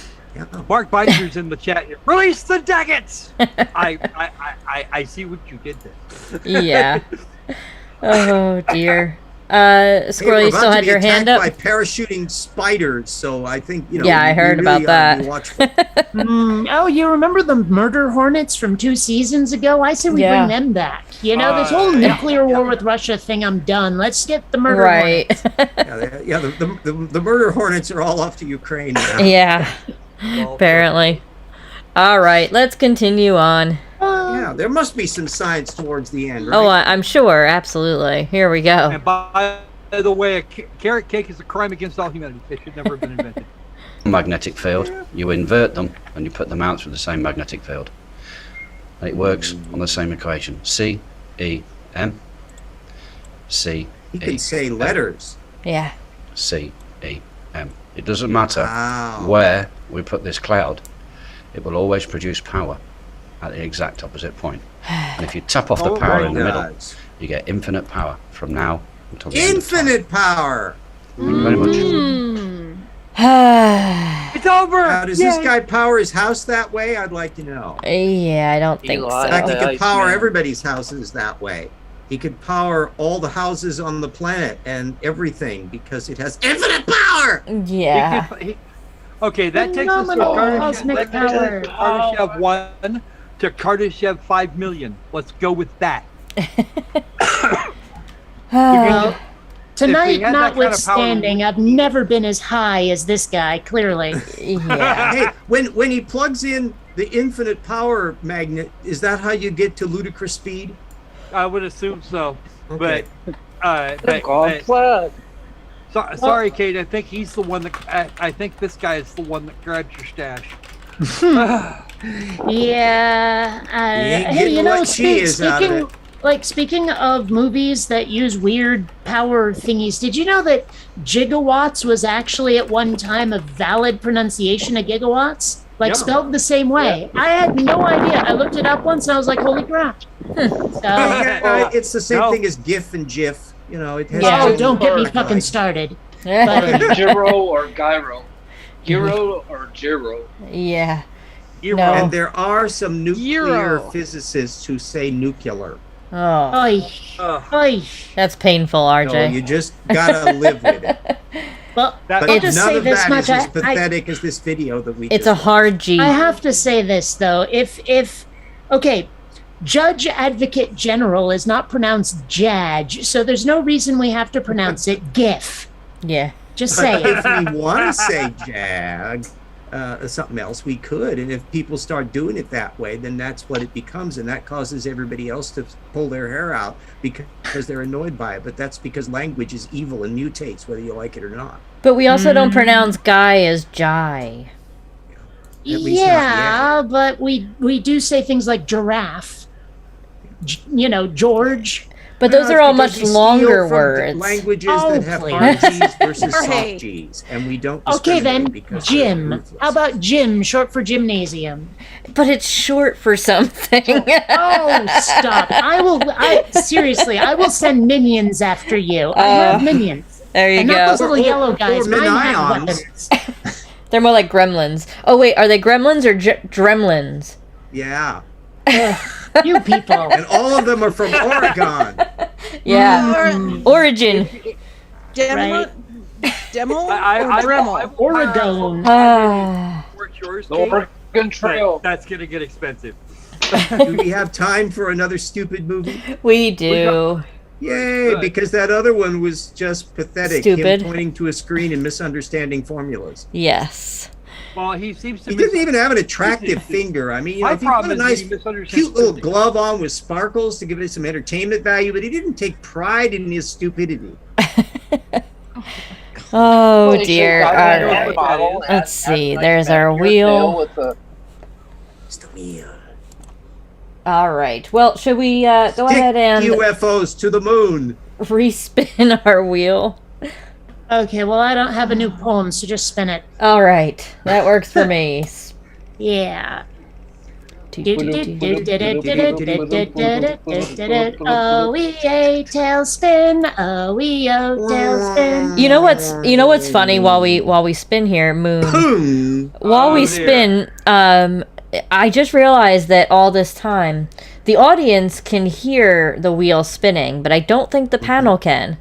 Mark Bider's in the chat here. Release the Daggets! I see what you did there. Yeah. Oh dear. Hey, Squirrel, we're you about still to had be your hand attacked up? by parachuting spiders, so I think, Yeah, I we heard really about ought to be that. watchful. Oh, you remember the murder hornets from 2 seasons ago? I say we Yeah. bring them back. This whole Yeah. nuclear war with Russia thing, I'm done. Let's get the murder Right. hornets. Yeah, the murder hornets are all off to Ukraine now. Yeah. Well, Apparently. All right, let's continue on. Yeah, there must be some science towards the end, right? Oh, I'm sure. Absolutely. Here we go. And by the way, a carrot cake is a crime against all humanity. It should never have been invented. Magnetic field. You invert them and you put them out through the same magnetic field. And it works on the same equation. C-E-M. C. You can say letters. Yeah. C-E-M. It doesn't matter Wow. where we put this cloud. It will always produce power at the exact opposite point. And if you tap off the Oh, power it in the middle, does. you get infinite power from now until the end of time. Infinite power. Thank you very much. It's over! Now, does this guy power his house that way? I'd like to know. Yeah, I don't think Eli. In fact, he so. Yeah, could power Iceman. everybody's houses that way. He could power all the houses on the planet and everything because it has infinite power. Yeah. Okay, that takes us from Phenomenal cosmic power. Kardashev 1 to Kardashev 5 million. Let's go with that. Well, If tonight, we had that kind of notwithstanding, I've never been as high as this guy, clearly. Yeah. Hey, when he plugs in the infinite power magnet, is that how you get to ludicrous speed? I would assume so. Okay. But sorry, Kate. I think he's the one that. I think this guy is the one that grabbed your stash. Yeah. ain't Hey, getting what she is out of speaking, speaking of movies that use weird power thingies, did you know that gigawatts was actually at one time a valid pronunciation of gigawatts? Like Yeah. spelled the same way. I had no idea. I looked it up once and I was like, holy crap. So, Yeah, it's the same No. thing as GIF and GIF. It has Yeah. oh, its don't get me own fucking like- started. But, Gyro or gyro. Gyro or gyro. Yeah. You're No. And there are some nuclear Euro. physicists who say nuclear. Oh, oy, Ugh. oy. that's painful, So RJ. you just gotta live with it. Well, That- But I'll just none say of this that much. is as I, pathetic as this video that we It's a just hard G. I have to say this though. If okay, Judge Advocate General is not pronounced Jadge, so there's no reason we have to pronounce it GIF. Yeah. Just But say it. if we want to say jag, something else, we could. And if people start doing it that way, then that's what it becomes. And that causes everybody else to pull their hair out because they're annoyed by it. But that's because language is evil and mutates, whether you like it or not. But we also don't pronounce guy as Jai. At least not Yeah, but we do say things like giraffe. George. But those Well, are all it's much because we steal longer from the words. languages Oh, that have please. hard G's versus Hey. soft G's. And we don't Okay then, discriminate because they're Jim. ruthless. How about Jim, short for gymnasium? But it's short for something. Oh, stop! Seriously, I will send minions after you. I have minions. There you And not go. those little yellow guys. or Mine have minions. weapons. They're more like gremlins. Oh wait, are they gremlins or dremlins? Yeah. You people. And all of them are from Oregon. Yeah. Origin. Demo, demo I- or I- Dremel? I- Oregon. Ah. Work yours, The Kate? Oregon Trail. That's gonna get expensive. Do we have time for another stupid movie? We do. Yay, Good. because that other one was just pathetic. Stupid. Him pointing to a screen and misunderstanding formulas. Yes. Well, he seems to He be. doesn't even have an attractive finger. I mean, My if he put problem a is nice, that he misunderstands cute little physics. glove on with sparkles to give it some entertainment value, but he didn't take pride in his stupidity. Oh Well, he dear. should've All got a right. bottle and Let's see, had, there's like, our that wheel. tail with the- It's the wheel. All right. Well, should we go Stick ahead and UFOs to the moon. respin our wheel? Okay, well, I don't have a new poem, so just spin it. All right. That works for me. Yeah. tailspin. Tailspin. You know what's funny while we spin here, Moon. Boom. While we spin, I just realized that all this time the audience can hear the wheel spinning, but I don't think the panel can.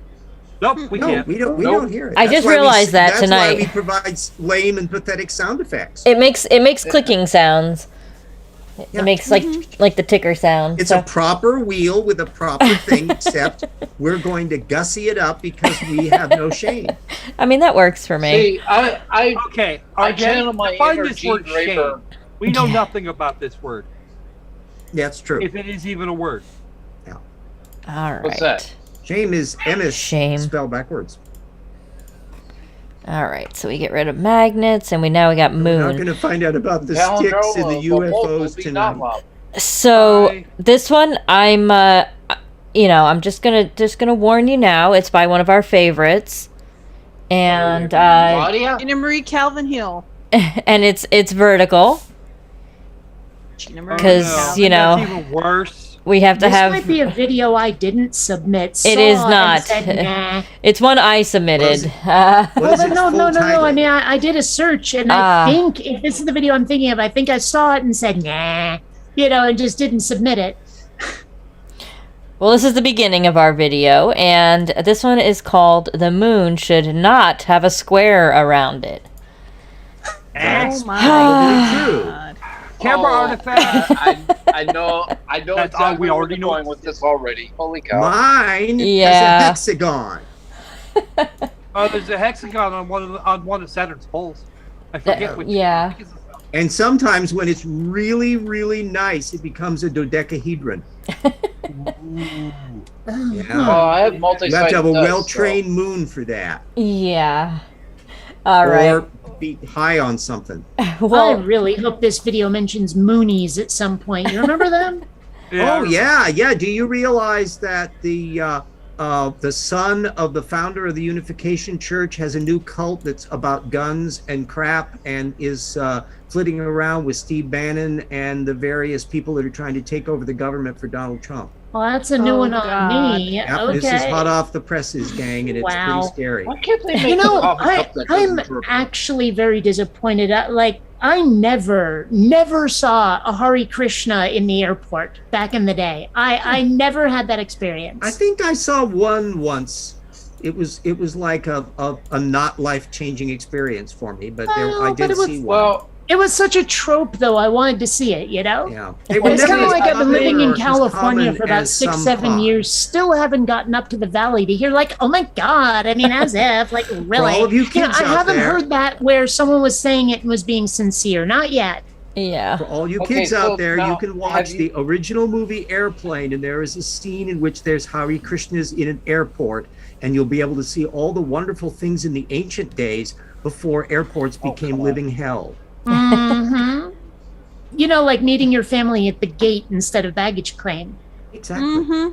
Nope, we No, can't. we don't hear it. I just realized that tonight. That's why we provide lame and pathetic sound effects. It makes clicking sounds. Yeah. It makes like the ticker sound. It's so. a proper wheel with a proper thing, except we're going to gussy it up because we have no shame. I mean, that works for me. See, I Okay, I okay. channel my Define inner this Gene word Draper. shame. We know nothing about this word, That's true. if it is even a word. All right. What's that? Shame is Ms. Shame. spelled backwards. All right. So we get rid of magnets, and we got We're not Moon. going to find out about the sticks and the UFOs tonight. So Bye. this one, I'm just gonna warn you now. It's by one of our favorites, and Claudia? Gina Marie Calvin Hill. and it's vertical. Gina Marie 'Cause, Calvin. you know, That's even worse. We have to This have. might be a video I didn't submit. It is saw and not. said, nah. It's one I submitted. What Well, is then, its no. full title? I mean, I did a search, and Ah. I think if this is the video I'm thinking of, I think I saw it and said, nah, and just didn't submit it. Well, this is the beginning of our video, and this one is called "The Moon Should Not Have a Square Around It." Oh my Probably true. God. Camera artifact. I know That's exactly we where already you're know. going with this already. Holy cow. Mine Yeah. has a hexagon. There's a hexagon on one of Saturn's poles. I forget which. yeah. I think it's- And sometimes when it's really, really nice, it becomes a dodecahedron. Oh, Yeah. I have You multi-sided have to have a dust, well-trained moon for that. Yeah. All right. Or be high on something. I Well, really hope this video mentions Moonies at some point. You remember them? Oh yeah. Do you realize that the son of the founder of the Unification Church has a new cult that's about guns and crap and is flitting around with Steve Bannon and the various people that are trying to take over the government for Donald Trump? Well, that's a new Oh, one on God. me. Yep, Okay. this is hot off the presses, gang, and it's Wow. pretty scary. Why can't they make You know, a coffee cup that I'm doesn't drip? actually very disappointed. I never saw a Hare Krishna in the airport back in the day. I never had that experience. I think I saw one once. It was like a not life-changing experience for me, but Well, I but did it was- see one. Well, It was such a trope, though. I wanted to see it, Yeah. They It's were kind never of like I've been as living in popular or as California common for about as 6-7 some years, still haven't gotten up to the valley to hear oh my God, I mean, as if, really. all of you kids I out haven't there- heard that where someone was saying it and was being sincere. Not yet. yeah. For all you Okay, kids so out there, now, you can watch have the you- original movie Airplane, and there is a scene in which there's Hare Krishnas in an airport, and you'll be able to see all the wonderful things in the ancient days before airports became come on. living hell. Hmm. Like meeting your family at the gate instead of baggage claim. Exactly. Mm-hmm.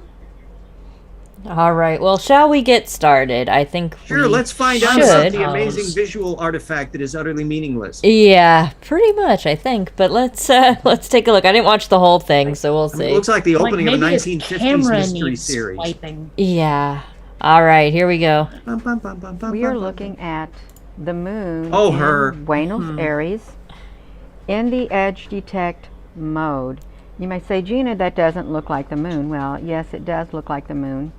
All right. Well, shall we get started? I think. Sure, we let's find out about should. the amazing visual artifact that is utterly meaningless. Yeah, pretty much. I think. But let's take a look. I didn't watch the whole thing, so we'll I mean, it see. looks like the opening of a maybe his 1950s camera mystery needs series. swiping. Yeah. All right. Here we go. Bum, bum, bum, bum, bum, We are bum, looking at the moon Oh, in her. Buenos Aires in the edge detect mode. You may say, Gina, that doesn't look like the moon. Well, yes, it does look like the moon.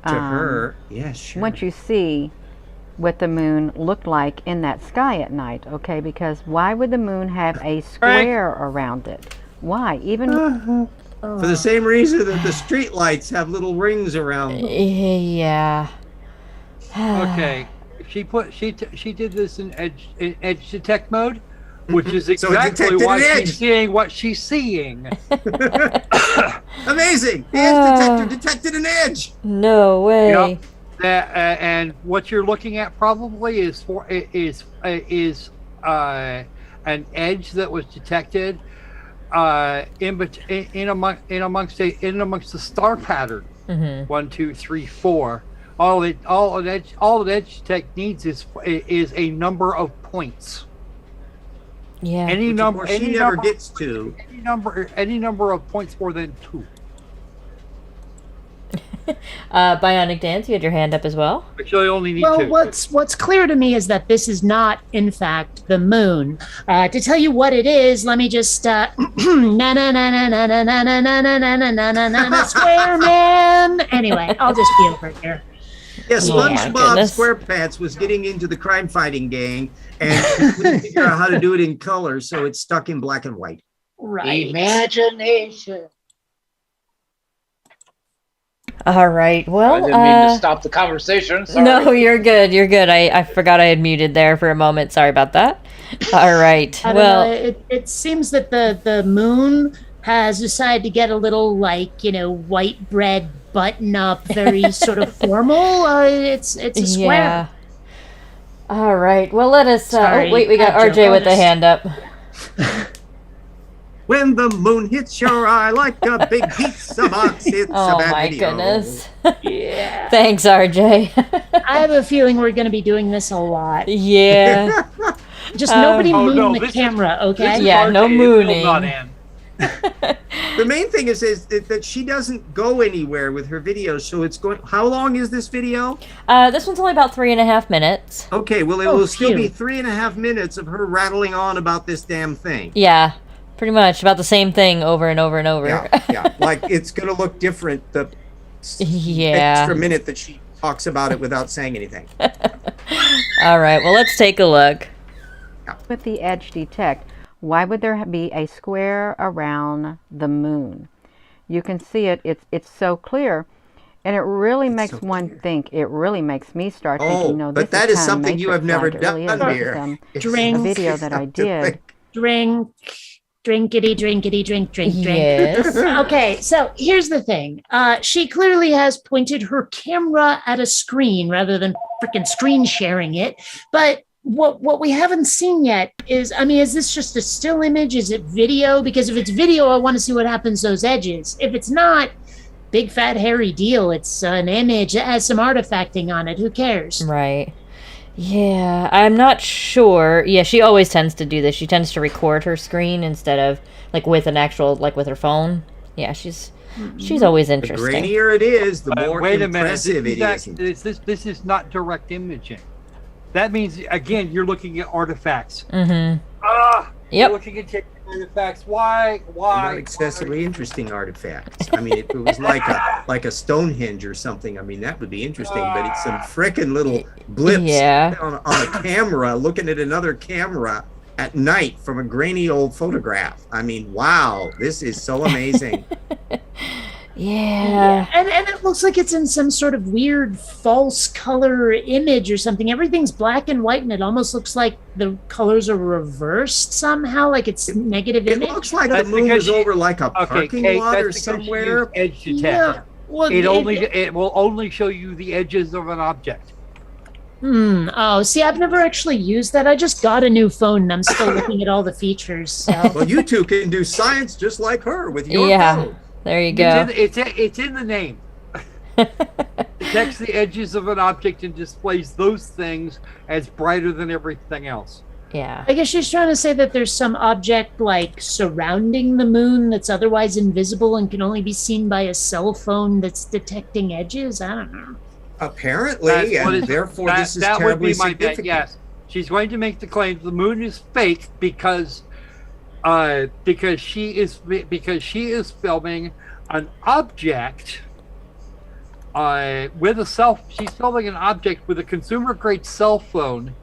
To her, yeah, sure. Once you see what the moon looked like in that sky at night, okay? Because why would the moon have a square around it? Why? Even For the same reason that the street lights have little rings around them. Yeah. Okay. She did this in edge detect mode, which is So it exactly detected why an edge. she's seeing what she's seeing. Amazing! The edge detector detected an edge. No way. Yep. That and what you're looking at probably is an edge that was detected in amongst the star pattern. Mm-hmm. 1, 2, 3, 4. All an edge detect needs is a number of points. Yeah. Any Which, of number, course, she any never number, gets to. any number of points more than 2. Bionic Dance, you had your hand up as well. Actually, I only need Well, 2. what's clear to me is that this is not, in fact, the moon. To tell you what it is, let me just na na na na na na na na na na na na na na square man. Anyway, I'll just be over here. Yeah, Oh, my SpongeBob goodness. SquarePants was getting into the crime fighting gang and he couldn't figure out how to do it in color, so it's stuck in black and white. Right. Imagination. All right. I Well, didn't mean to stop the conversation. Sorry. no, you're good. You're good. I forgot I had muted there for a moment. Sorry about that. All right. I don't Well, know. It seems that the moon has decided to get a little like, white bread button up, very sort of formal. It's a square. yeah. All right. Well, let us. Sorry, oh, wait, we got bad joke. RJ I'll with the just- hand up. When the moon hits your eye like a big pizza box, it's a Oh bad my video. goodness. Yeah. Thanks, RJ. I have a feeling we're going to be doing this a lot. yeah. Just nobody Oh, moon no, the this is- camera, This okay? is Yeah, RJ, no it's still mooning. not Ann. The main thing is that she doesn't go anywhere with her videos, so it's going. How long is this video? This one's only about 3.5 minutes. Okay, well, it Oh, will still be phew. 3.5 minutes of her rattling on about this damn thing. Yeah. Pretty much about the same thing over and over and over. Yeah. Like it's gonna look different the Yeah. extra minute that she talks about it without saying anything. All right. Well, let's take a look. With the edge detect, why would there be a square around the moon? You can see it. It's so clear, and it really makes so one clear. think. It really makes me start Oh, thinking, no, but this that is kinda something you have never Matrix-like. It really done is. here. This is, Drink. a video that I did. Drink, drinkity, drinkity, drink, drink, drink. Yes. Okay, so here's the thing. She clearly has pointed her camera at a screen rather than freaking screen sharing it. But what we haven't seen yet is, is this just a still image? Is it video? Because if it's video, I want to see what happens to those edges. If it's not, big fat hairy deal. It's an image that has some artifacting on it. Who cares? Right. Yeah, I'm not sure. Yeah, she always tends to do this. She tends to record her screen instead of with an actual with her phone. Yeah, she's always The interesting. grainier it is, the more Wait a minute. impressive it is. This is not direct imaging. That means again you're looking at artifacts. Mm-hmm. You're Yep. looking at artifacts. Why? Not excessively interesting artifacts. If it was like a Stonehenge or something, that would be interesting. But it's some frickin' little blips Yeah. on a camera, looking at another camera at night from a grainy old photograph. Wow, this is so amazing. Yeah. And it looks like it's in some sort of weird false color image or something. Everything's black and white, and it almost looks like the colors are reversed somehow, like it's negative It image. looks like That's the moon because is she- over like a Okay, parking Kate, lot that's or because she somewhere. used edge detect. Yeah. Well, It will only show you the edges of an object. Oh, see, I've never actually used that. I just got a new phone, and I'm still looking at all the features. So. Well, you two can do science just like her with your Yeah. phone. There you go. It's in the name. Detects the edges of an object and displays those things as brighter than everything else. Yeah. I guess she's trying to say that there's some object surrounding the moon that's otherwise invisible and can only be seen by a cell phone that's detecting edges. I don't know. Apparently, That's what and it- therefore this is that would terribly be my bet. significant. Yes, she's going to make the claim the moon is fake because she is filming an object with a cell. She's filming an object with a consumer grade cell phone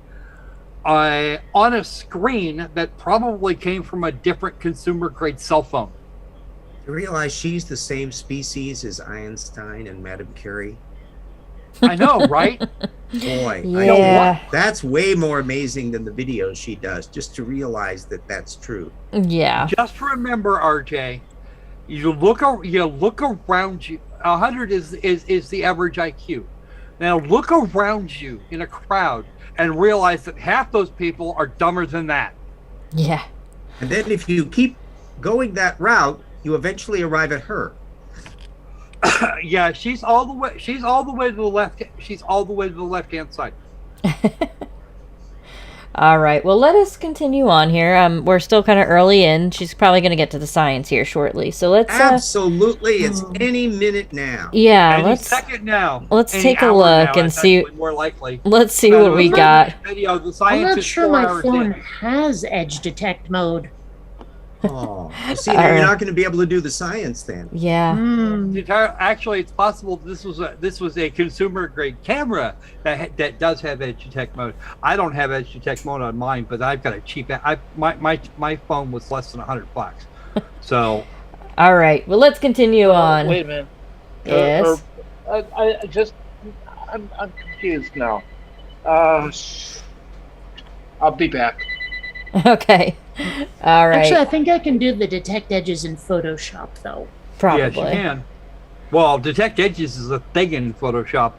on a screen that probably came from a different consumer grade cell phone. You realize she's the same species as Einstein and Madame Curie? I know, right? Boy, Yeah. that's way more amazing than the videos she does, just to realize that that's true. Yeah. Just remember, RJ, you look around you. 100 is the average IQ. Now look around you in a crowd and realize that half those people are dumber than that. Yeah. And then if you keep going that route, you eventually arrive at her. Yeah, she's all the way to the left. She's all the way to the left-hand side. All right. Well, let us continue on here. We're still kind of early in. She's probably going to get to the science here shortly. So let's. Absolutely, it's any minute now. Yeah. Any let's second now. let's Any take a hour look now, and it's see. actually more likely. Let's see No, what no, we it's got. Video. The I'm science not is sure 4 my hours phone in. has edge detect mode. Oh, see, now you're not going to be able to do the science then. Yeah. Hmm. Actually, it's possible this was a consumer grade camera that does have edge detect mode. I don't have edge detect mode on mine, but I've got a cheap. My phone was less than $100, so. All right. Well, let's continue on. Wait a minute. Yes. I'm confused now. I'll be back. Okay. All right. Actually, I think I can do the detect edges in Photoshop, though. Probably. Yes, you can. Well, detect edges is a thing in Photoshop,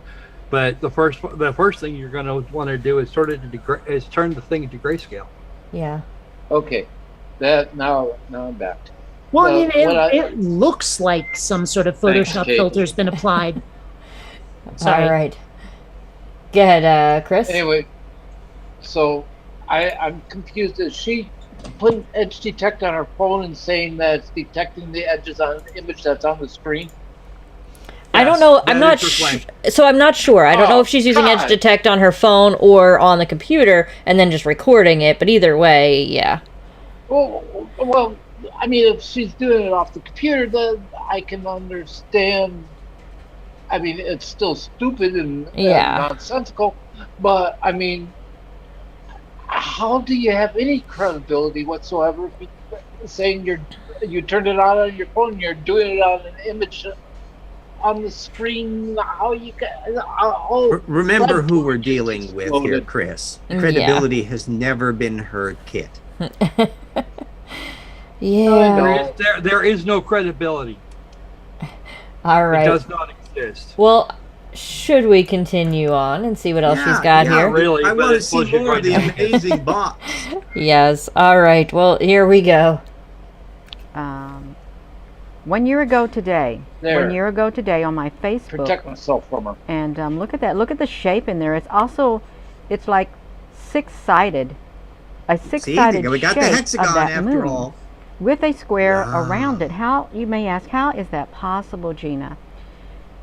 but the first thing you're going to want to do is turn the thing into grayscale. Yeah. Okay. Now I'm back. Well, I Well, mean, what it looks like some sort of Thanks, Photoshop Kate. filter's been applied. Sorry. All right. Go ahead, Chris. Anyway, so I'm confused. Is she putting edge detect on her phone and saying that it's detecting the edges on the image that's on the screen? I don't Yes, know. I'm that not is her claim. so I'm not sure. I don't know Oh, if she's using God. Edge Detect on her phone or on the computer and then just recording it. But either way, yeah. Well, I mean, if she's doing it off the computer, then I can understand. I mean, it's still stupid and Yeah. nonsensical, but I mean, how do you have any credibility whatsoever if you're saying you turned it on your phone, you're doing it on an image on the screen? How you can? Remember who we're dealing with here, Loaded. Chris. Yeah. Credibility has never been her kit. Yeah. There is no credibility. All It right. does not exist. Well, should we continue on and see what else she's Yeah, got yeah, here? Really, I but want to it's see bullshit more right of the now. amazing box. Yes. All right. Well, here we go. 1 year ago today. There. 1 year ago today on my Facebook. protect myself from her. And look at that. Look at the shape in there. It's like six-sided. A See, six-sided we got the shape hexagon of that after moon all. with a square Wow. around it. How, you may ask, how is that possible, Gina?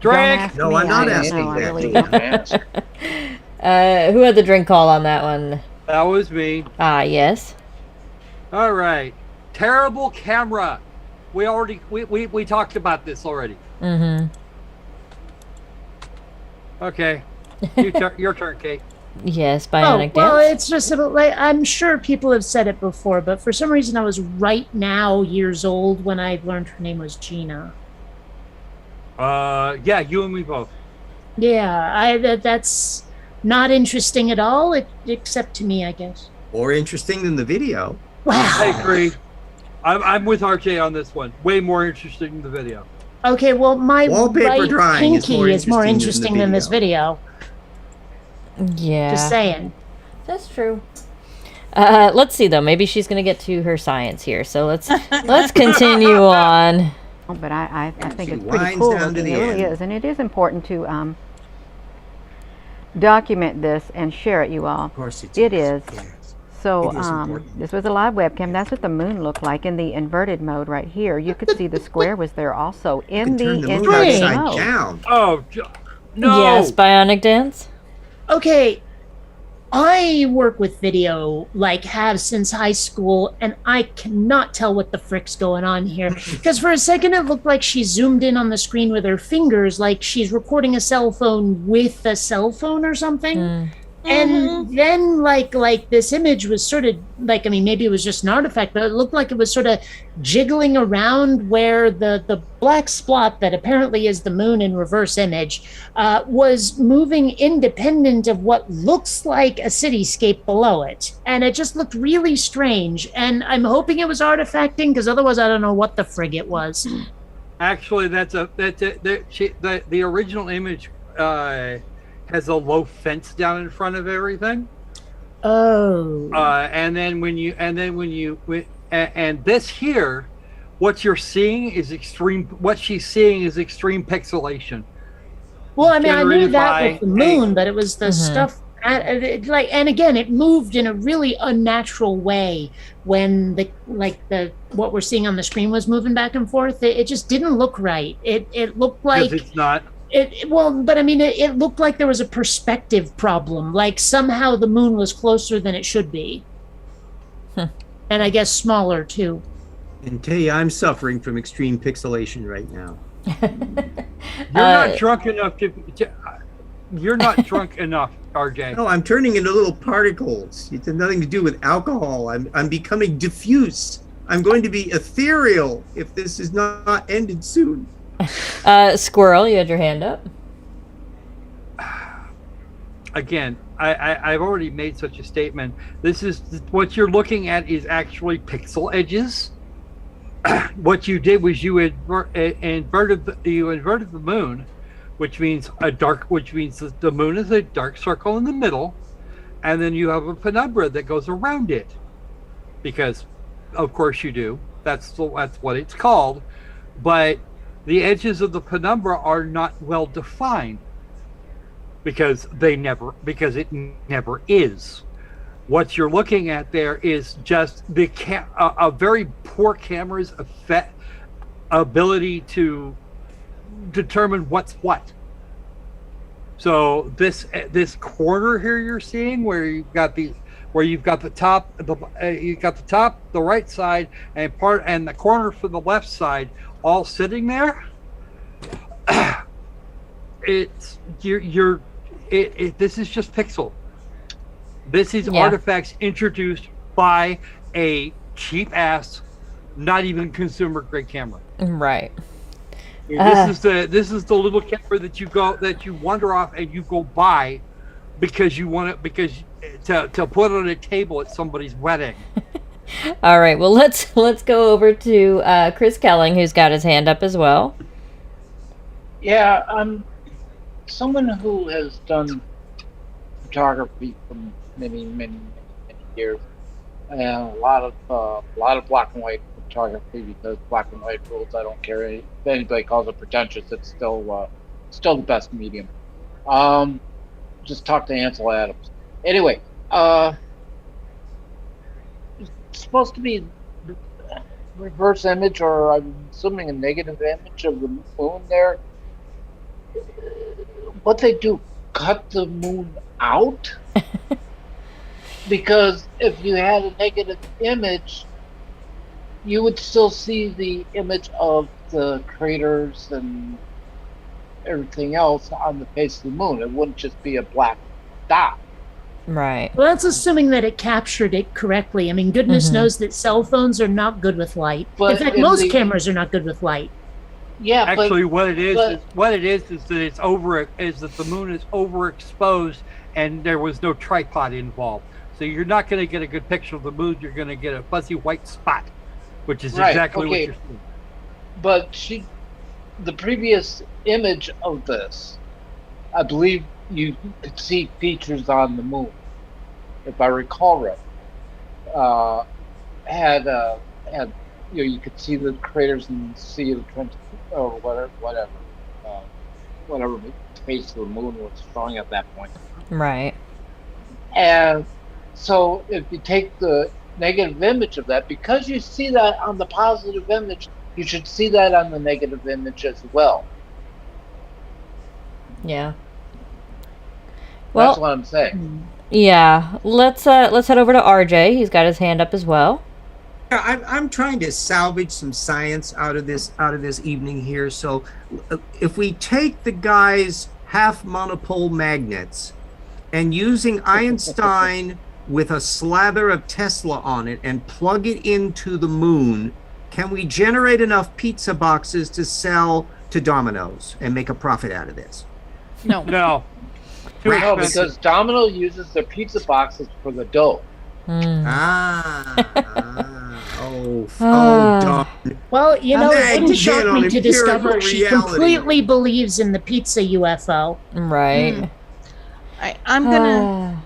Drink. Don't ask No, me, I'm not I don't asking know, I that, really Gina. don't. Mask. Who had the drink call on that one? That was me. Yes. All right. Terrible camera. We talked about this already. Mm-hmm. Okay. Your turn, Kate. Yes. Oh, Bionic well, Dance. it's just about, like, I'm sure people have said it before, but for some reason I was right now years old when I learned her name was Gina. Yeah, you and me both. Yeah, that's not interesting at all, except to me, I guess. More interesting than the video. I Wow. agree. I'm with RJ on this one. Way more interesting than the video. Okay, well, my Wallpaper right drawing is pinky more is more interesting interesting than this video. Yeah. Just saying. That's true. Let's see though. Maybe she's gonna get to her science here. So let's continue on. Oh, but I think She it's pretty winds cool. down to It the really end. is. And it is important to document this and share it, you all. Of course It is. Yes. So It is important. this was a live webcam. That's what the moon looked like in the inverted mode right here. You could see the square was there also You in can the turn the moon inverted upside mode. down. Oh, no. Yes, Bionic Dance. Okay, I work with video, like have since high school, and I cannot tell what the frick's going on here. Because for a second it looked like she zoomed in on the screen with her fingers, like she's recording a cell phone with a cell phone or something. And then like this image was sort of like, I mean, maybe it was just an artifact, but it looked like it was sort of jiggling around where the black spot that apparently is the moon in reverse image was moving independent of what looks like a cityscape below it. And it just looked really strange. And I'm hoping it was artifacting, because otherwise I don't know what the frig it was. Actually, the original image has a low fence down in front of everything. Oh. And this here, what you're seeing is extreme. What she's seeing is extreme pixelation. Well, I mean, I knew generated that by with the moon, but it was the stuff And again, it moved in a really unnatural way when what we're seeing on the screen was moving back and forth. It just didn't look right. It looked like Because it's not. But I mean, it looked like there was a perspective problem. Like somehow the moon was closer than it should be, and I guess smaller too. And tell you, I'm suffering from extreme pixelation right now. You're not drunk enough You're not drunk enough, RJ. No, I'm turning into little particles. It has nothing to do with alcohol. I'm becoming diffuse. I'm going to be ethereal if this is not ended soon. Squirrel, you had your hand up. Again, I've already made such a statement. This is what you're looking at is actually pixel edges. What you did was you inverted the moon, which means that the moon is a dark circle in the middle, and then you have a penumbra that goes around it. Because, of course, you do. That's what it's called. But the edges of the penumbra are not well defined because it never is. What you're looking at there is just a very poor camera's ability to determine what's what. So this corner here you're seeing where you've got the top, the right side, and the corner for the left side, all sitting there. This is just pixel. This is artifacts introduced by a cheap ass, not even consumer grade camera. Right. This is the little camera that you wander off and you go buy because you want it to put on a table at somebody's wedding. All right. Well, let's go over to Chris Kelling, who's got his hand up as well. Yeah, I'm someone who has done photography for many years, and a lot of black and white photography, because black and white rules. I don't care if anybody calls it pretentious. It's still the best medium. Just talk to Ansel Adams. Anyway, it's supposed to be reverse image, or I'm assuming a negative image of the moon there. What they do, cut the moon out? Because if you had a negative image, you would still see the image of the craters and everything else on the face of the moon. It wouldn't just be a black dot. Right. Well, that's assuming that it captured it correctly. I mean, goodness knows that cell phones are not good with light. But in fact, most cameras are not good with light. Yeah, actually, what it is that the moon is overexposed and there was no tripod involved. So you're not going to get a good picture of the moon. You're going to get a fuzzy white spot, which is exactly what you're seeing. But the previous image of this, I believe you could see features on the moon, if I recall right. You could see the craters and see the Trenton or whatever face of the moon was showing at that point. Right. And so if you take the negative image of that, because you see that on the positive image, you should see that on the negative image as well. Yeah. Well, that's what I'm saying. Yeah. Let's head over to RJ. He's got his hand up as well. I'm trying to salvage some science out of this evening here. So if we take the guy's half monopole magnets and using Einstein with a slather of Tesla on it and plug it into the moon, can we generate enough pizza boxes to sell to Domino's and make a profit out of this? No. No. No, because Domino uses their pizza boxes for the dough. Darn. Well, it wouldn't shock again me on to discover she empirical completely believes in the pizza UFO. Right. I'm gonna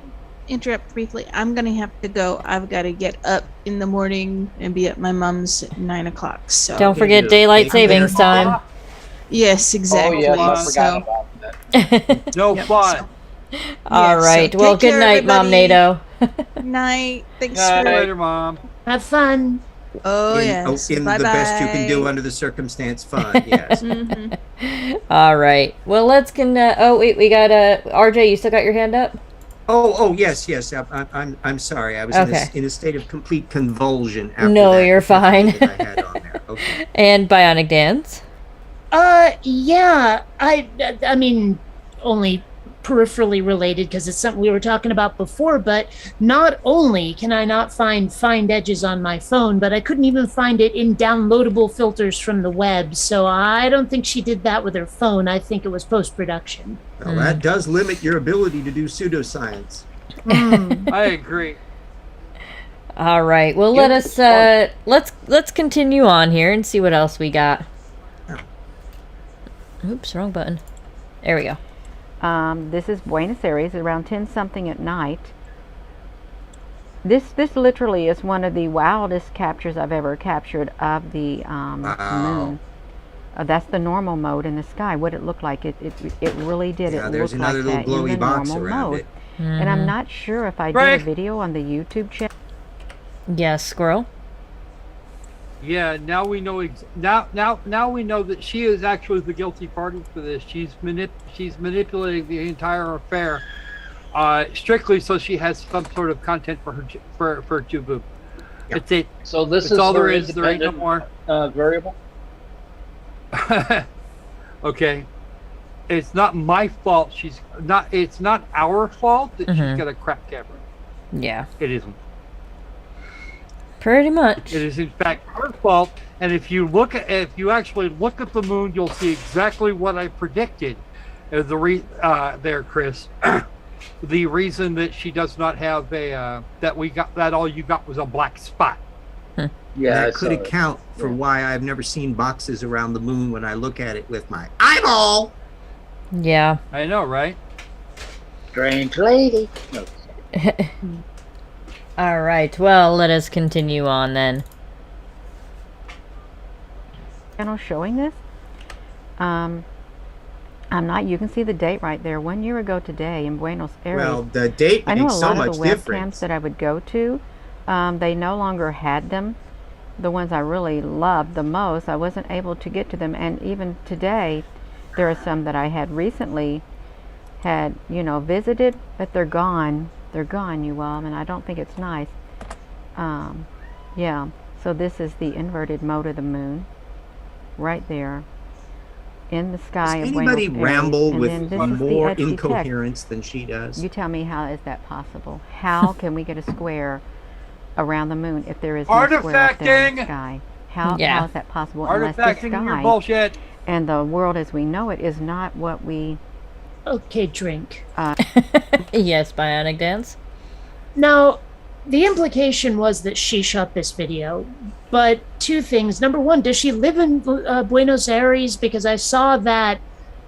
interrupt briefly. I'm gonna have to go. I've got to get up in the morning and be at my mom's at 9 o'clock. So don't forget daylight savings time. Yes, exactly. Oh yes, I forgot about that. No fun. All so right. take Well, good care, night, Mom everybody. NATO. Night. Thanks See you for. later, Mom. Have fun. Oh, in, yes. in Bye-bye. the best you can do under the circumstance, fun. Yes. All right. Well, let's oh wait, we got RJ. You still got your hand up? Oh, yes. I'm sorry. I was Okay. in a state of complete convulsion. After No, that you're fine. that I had on there. Okay. And Bionic Dance. Yeah. I mean, only peripherally related because it's something we were talking about before, but not only can I not find edges on my phone, but I couldn't even find it in downloadable filters from the web. So I don't think she did that with her phone. I think it was post-production. Well, that does limit your ability to do pseudoscience. I agree. All right. Well, let us let's continue on here and see what else we got. Oops, wrong button. There we go. This is Buenos Aires, around 10 something at night. This literally is one of the wildest captures I've ever captured of the moon. That's the normal mode in the sky. What it looked like, it really did. Yeah, it there's looked another like little that in glowy the box normal around mode. it. And I'm not sure if I did Frank! a video on the YouTube channel. Yes, Squirrel. Yeah, now we know now we know that she is actually the guilty party for this. She's manipulating the entire affair, strictly so she has some sort of content for her Jubu. Yeah. It's it. So this That's is all there her is. There ain't no independent more. variable. Okay, it's not my fault. It's not our fault that she's got a crap camera. Yeah. It isn't. Pretty much. It is in fact her fault. And if you actually look at the moon, you'll see exactly what I predicted. There, Chris. The reason that she does not have that all you got was a black spot. Yeah, That could account for why I've never seen boxes around the moon when I look at it with my eyeball. Yeah. I know, right? Strange lady. No, All right. Well, let us continue on then. Channel showing this. I'm not. You can see the date right there. 1 year ago today in Buenos Aires. Well, the date I know makes a so lot much of the webcams difference. that I would go to, they no longer had them. The ones I really loved the most, I wasn't able to get to them. And even today, there are some that I had recently had, visited, but they're gone. They're gone, you all, and I don't think it's nice. Yeah, so this is the inverted mode of the moon, right there, in the sky Does of Buenos anybody Aires. ramble And with then this is the more HD text. incoherence than she does? You tell me, how is that possible? How can we get a square around the moon if there is no square up there in the Artifacting! sky? How is that possible unless the Artifacting your sky bullshit. and the world as we know it is not what we... Okay, drink. Yes, Bionic Dance. Now, the implication was that she shot this video, but two things. Number one, does she live in Buenos Aires? Because I saw that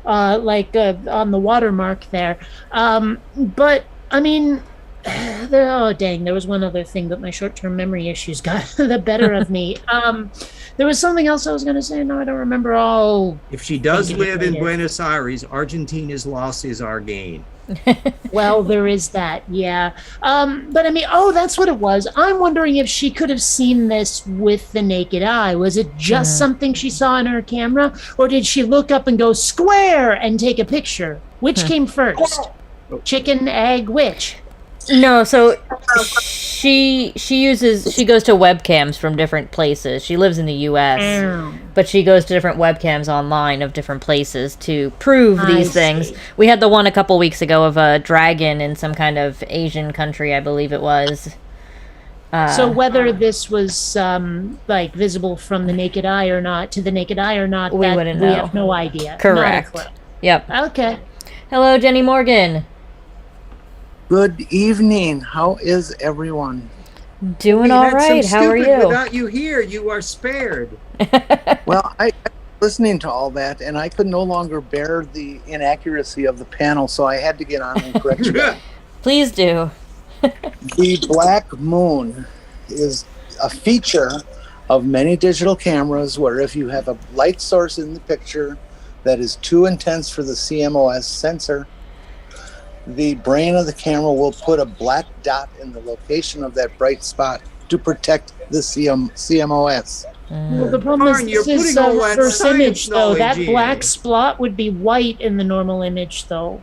on the watermark there. But, I mean, oh, dang, there was one other thing, but my short-term memory issues got the better of me. There was something else I was going to say. No, I don't remember all. If she does Thinking live it in later. Buenos Aires, Argentina's loss is our gain. Well, there is that, yeah. But I mean, that's what it was. I'm wondering if she could have seen this with the naked eye. Was it just something she saw in her camera? Or did she look up and go square and take a picture? Which came first? Chicken, egg, which? No, so she goes to webcams from different places. She lives in the U.S., but she goes to different webcams online of different places to prove these things. see. We had the one a couple weeks ago of a dragon in some kind of Asian country, I believe it was. So whether this was visible from the naked eye or not, to the naked eye or not, We wouldn't know. We have no idea. Correct. Not a clue. Yep. Okay. Hello, Jenny Morgan. Good evening. How is everyone? Doing We all had some right. How are stupid you? Without you here, you are spared. Well, I listening to all that, and I could no longer bear the inaccuracy of the panel, so I had to get on and correct you guys. Please do. The black moon is a feature of many digital cameras where if you have a light source in the picture that is too intense for the CMOS sensor, the brain of the camera will put a black dot in the location of that bright spot to protect the CMOS. Well, the problem Darn, is you're this is putting a all that reverse science image, though. That knowledge black in. spot would be white in the normal image, though.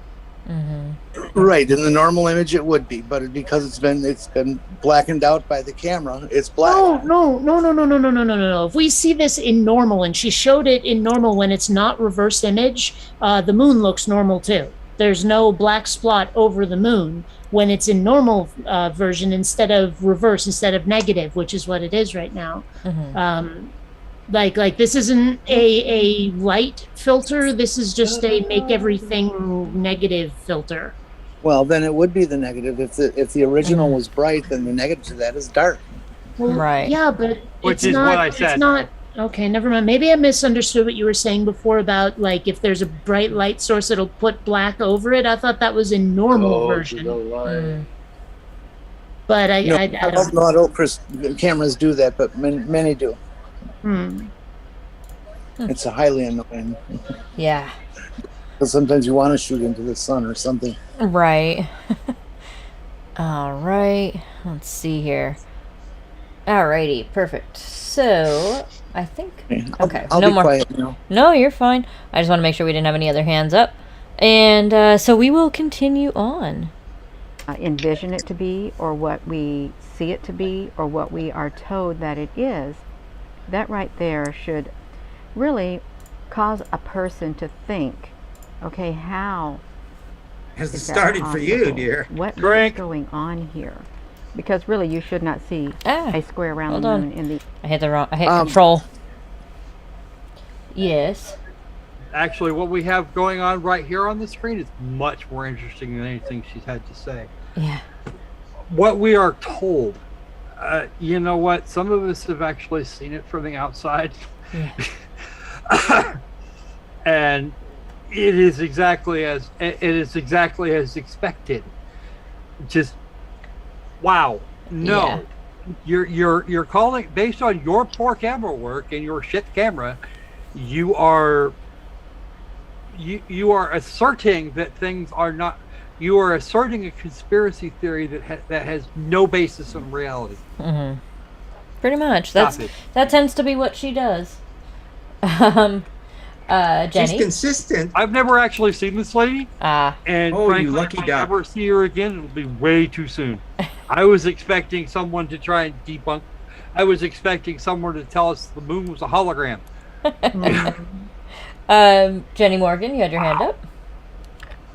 Right, in the normal image it would be, but because it's been blackened out by the camera, it's black. No. If we see this in normal, and she showed it in normal when it's not reverse image, the moon looks normal too. There's no black spot over the moon when it's in normal version instead of reverse, instead of negative, which is what it is right now. Like this isn't a light filter. This is just a make everything negative filter. Well, then it would be the negative. If the original was bright, then the negative to that is dark. Well, Right. Yeah, but Which it's is not. what I said. It's not. Okay, never mind. Maybe I misunderstood what you were saying before about like if there's a bright light source, it'll put black over it. I thought that was in normal version. But I don't. Not all cameras do that, but many do. It's highly annoying. Yeah. Because sometimes you want to shoot into the sun or something. Right. All right. Let's see here. Alrighty, perfect. So, I think... Okay, I'll no be more. quiet now. No, you're fine. I just want to make sure we didn't have any other hands up. And so we will continue on. Envision it to be, or what we see it to be, or what we are told that it is, that right there should really cause a person to think, okay, how Has it is that started for you, possible? dear? What Drink. is going on here? Because really, you should not see a square around hold the on. moon in the... I hit control. Yes. Actually, what we have going on right here on the screen is much more interesting than anything she's had to say. Yeah. What we are told, you know what? Some of us have actually seen it from the outside. Yeah. And it is exactly as expected. Just wow. No. You're calling based on your poor camera work and your shit camera, you are asserting that things are not. You are asserting a conspiracy theory that has no basis in reality. Pretty much. Stop it. That tends to be what she does. Jenny. She's consistent. I've never actually seen this lady, and Oh, you frankly, lucky if I duck. ever see her again, it'll be way too soon. I was expecting someone to try and debunk. I was expecting someone to tell us the moon was a hologram. Jenny Morgan, you had your hand up.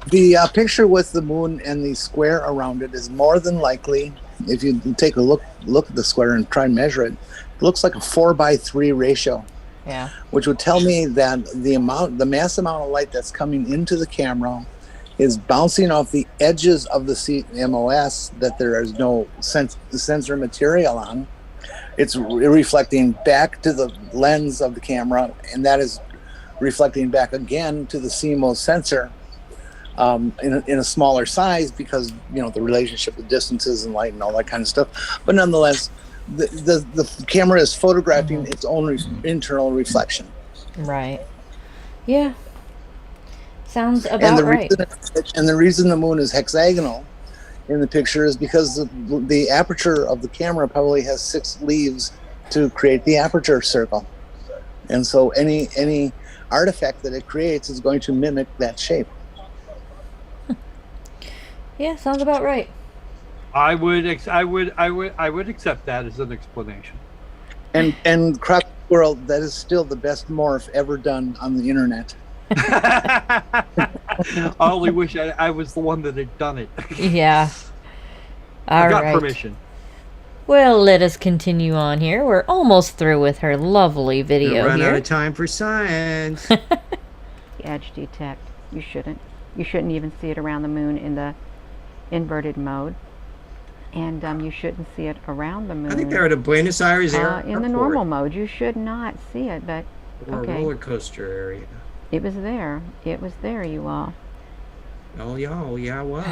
The picture with the moon and the square around it is more than likely, if you take a look at the square and try and measure it, it looks like a 4:3 ratio. Yeah. Which would tell me that the mass amount of light that's coming into the camera is bouncing off the edges of the CMOS that there is no sensor material on. It's reflecting back to the lens of the camera, and that is reflecting back again to the CMOS sensor in a smaller size because, you know, the relationship of distances and light and all that kind of stuff. But nonetheless, the camera is photographing its own internal reflection. Right. Yeah. Sounds about right. And the reason the moon is hexagonal in the picture is because the aperture of the camera probably has 6 leaves to create the aperture circle. And so any artifact that it creates is going to mimic that shape. Yeah, sounds about right. I would accept that as an explanation. And crop world, that is still the best morph ever done on the internet. I only wish I was the one that had done it. Yeah. I All got right. permission. Well, let us continue on here. We're almost through with her lovely video Run out here. of time for science. edge detect. You shouldn't. You shouldn't even see it around the moon in the inverted mode. And you shouldn't see it around the moon. I think they're at a Buenos Aires airport. in the normal mode. You should not see it, but or okay. a roller coaster area. It was there. It was there, you all. Oh yeah, it was.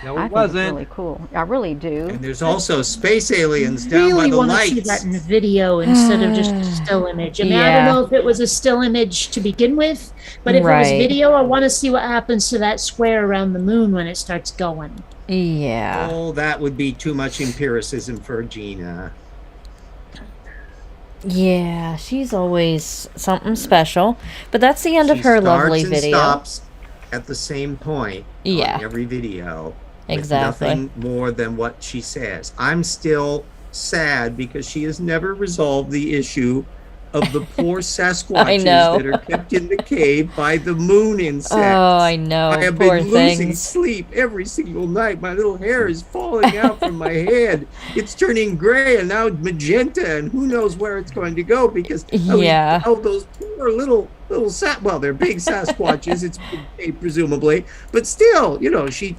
No, I it think it's wasn't. really cool. I really do. And there's also space aliens down by Really the want to see that lights. in video instead of just a still image. I mean, I don't Yeah. know if it was a still image to begin with, but if it was Right. video, I want to see what happens to that square around the moon when it starts going. Yeah. Oh, that would be too much empiricism for Gina. Yeah, she's always something special. But that's the end of She her starts lovely and video. stops at the same point Yeah. on every video. With Exactly. nothing more than what she says. I'm still sad because she has never resolved the issue of the poor Sasquatches know. that are kept in the cave by the moon insects. Oh, I know. I have Poor been losing things. sleep every single night. My little hair is falling out from my head. It's turning gray and now magenta, and who knows where it's going to go because Yeah. those poor little well, they're big Sasquatches. It's presumably, but still, she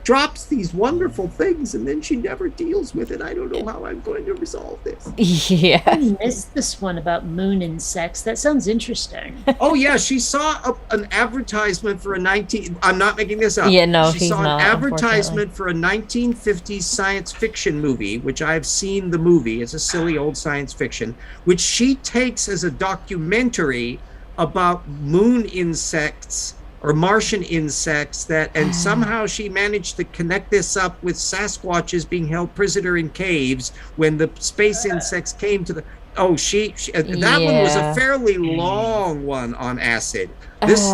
drops these wonderful things and then she never deals with it. I don't know how I'm going to resolve this. Yeah. I missed this one about moon insects. That sounds interesting. Oh yeah, she saw an advertisement for I'm not making this up. Yeah, no, she he's saw not, an advertisement for a 1950s science fiction movie, which I've seen the movie. It's a silly old science fiction, which she takes as a documentary about moon insects or Martian insects and somehow she managed to connect this up with Sasquatches being held prisoner in caves when the space insects came to the that one was a fairly long one on acid. This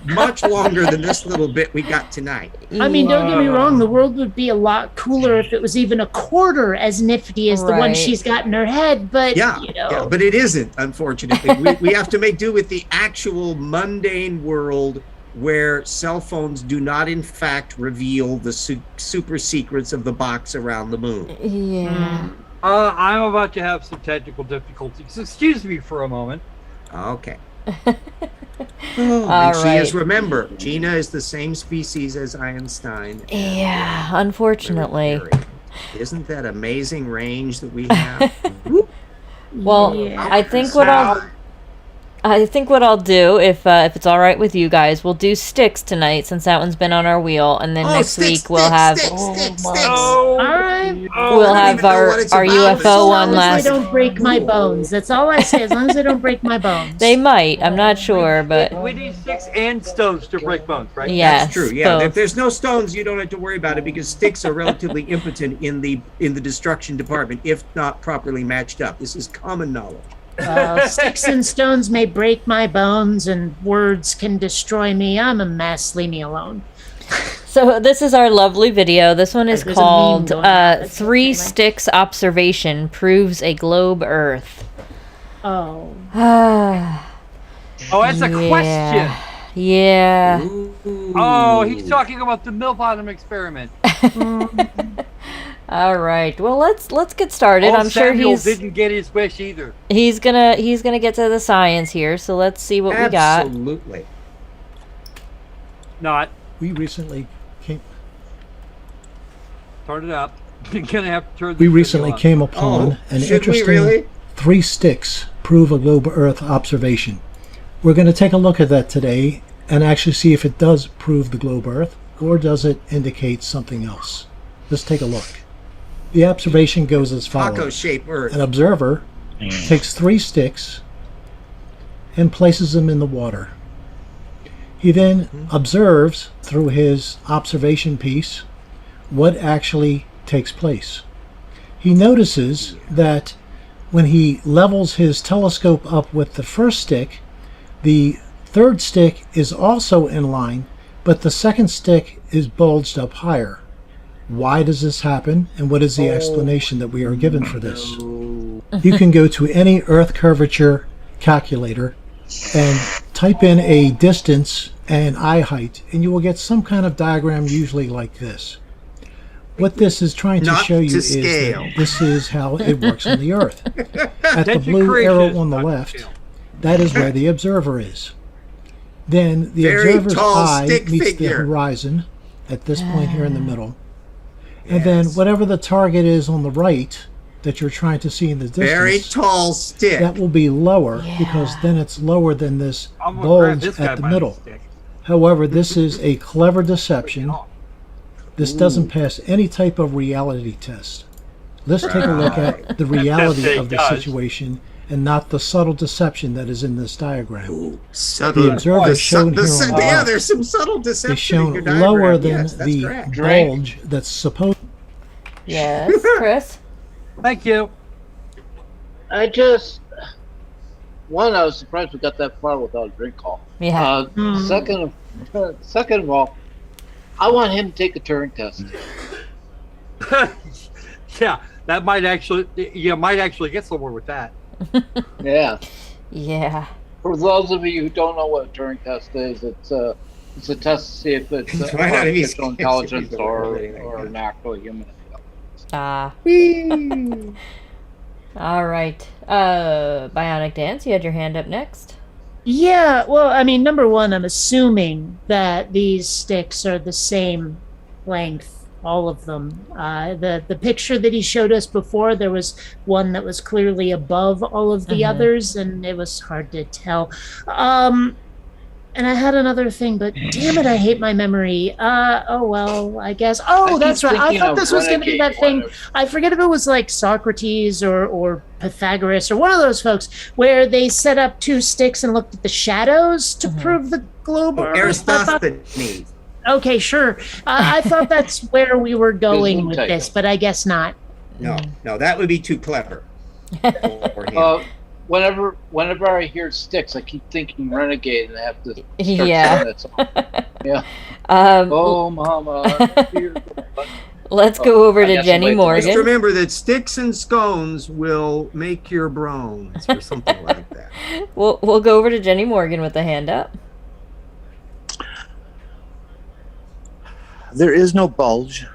much longer than this little bit we got tonight. I mean, don't get me wrong, the world would be a lot cooler if it was even a quarter as nifty as the one Right. she's got in her head, but Yeah, you know. yeah, but it isn't, unfortunately. we have to make do with the actual mundane world where cell phones do not, in fact, reveal the super secrets of the box around the moon. Yeah. I'm about to have some technical difficulties. Excuse me for a moment. Okay. All And she is, right. remember, Gina is the same species as Einstein. Yeah, unfortunately. Isn't that amazing range that we have? Well, Yeah. I think what I'll do, if it's all right with you guys, we'll do sticks tonight since that one's been on our wheel, and then next week we'll have Sticks. All right. we'll I have don't even know our what it's our about. UFO As As one long as last. they don't break my bones. That's all I say. As long as they don't break my bones. They might. I'm not sure, but We need sticks and stones to break bones, right? yes, That's true. Yeah, if both. there's no stones, you don't have to worry about it because sticks are relatively impotent in the destruction department if not properly matched up. This is common knowledge. Sticks and stones may break my bones, and words can destroy me. I'm a mess. Leave me alone. So this is our lovely video. This one is There's a meme called going on. That's Three okay. Sticks Observation Proves a Globe Earth. Oh. Oh, that's a question. Yeah. Ooh. Oh, he's talking about the mill bottom experiment. All right. Well, let's get started. Old I'm sure Samuel he's didn't get his wish either. gonna get to the science here. So let's see what we got. Absolutely. Not. We recently came. Turn it up. You're gonna have to turn. We this recently video up. came upon an should we interesting really? 3 sticks prove a globe Earth observation. We're going to take a look at that today and actually see if it does prove the globe Earth or does it indicate something else. Let's take a look. The observation goes as follows. Taco-shaped Earth. An observer takes 3 sticks and places them in the water. He then observes through his observation piece what actually takes place. He notices that when he levels his telescope up with the first stick, the third stick is also in line, but the second stick is bulged up higher. Why does this happen, and what is the explanation that we are given for this? You can go to any Earth curvature calculator and type in a distance and eye height, and you will get some kind of diagram usually like this. What this is trying to Not show you to is scale. that this is how it works on the Earth. At the Attention blue creation arrow is on the not to left, scale. that is where the observer is. Then the Very observer's tall eye stick meets figure. the horizon at this point here in the middle. And then whatever the target is on the right that you're trying to see in the distance, Very tall stick. that will be lower because then it's lower than this I'm gonna grab bulge this guy at the by middle. stick. However, this is a clever deception. This doesn't pass any type of reality test. Let's take a look at the reality of the situation and not the subtle deception that is in this diagram. Subtle. The observer is shown here on the yeah, left there's some subtle deception is shown in your diagram. lower than Yes, that's the correct. bulge that's supposed. Yes, Chris. Thank you. I just I was surprised we got that far without a drink call. Yeah. Second of all, I want him to take a Turing test. Yeah, that might actually, you might actually get somewhere with that. Yeah. Yeah. For those of you who don't know what a Turing test is, it's a test to see if it's Why not? He's- artificial intelligence or an actual human. Ah. All right. Bionic Dance, you had your hand up next. Yeah, well, I mean, number one, I'm assuming that these sticks are the same length, all of them. The picture that he showed us before, there was one that was clearly above all of the others, and it was hard to tell. And I had another thing, but damn it, I hate my memory. Oh, well, I guess. Oh, that's right. I thought this was going to be that thing. I forget if it was like Socrates or Pythagoras or one of those folks where they set up two sticks and looked at the shadows to prove the globe. Aristophanes. Okay, sure. I thought that's where we were going with this, but I guess not. No, that would be too clever. for him. Whenever I hear sticks, I keep thinking Renegade, and I have to start singing that song. Yeah. Oh, mama. Let's go over to Jenny Morgan. Just remember that sticks and scones will make your bones, or something like that. We'll go over to Jenny Morgan with a hand up. There is no bulge.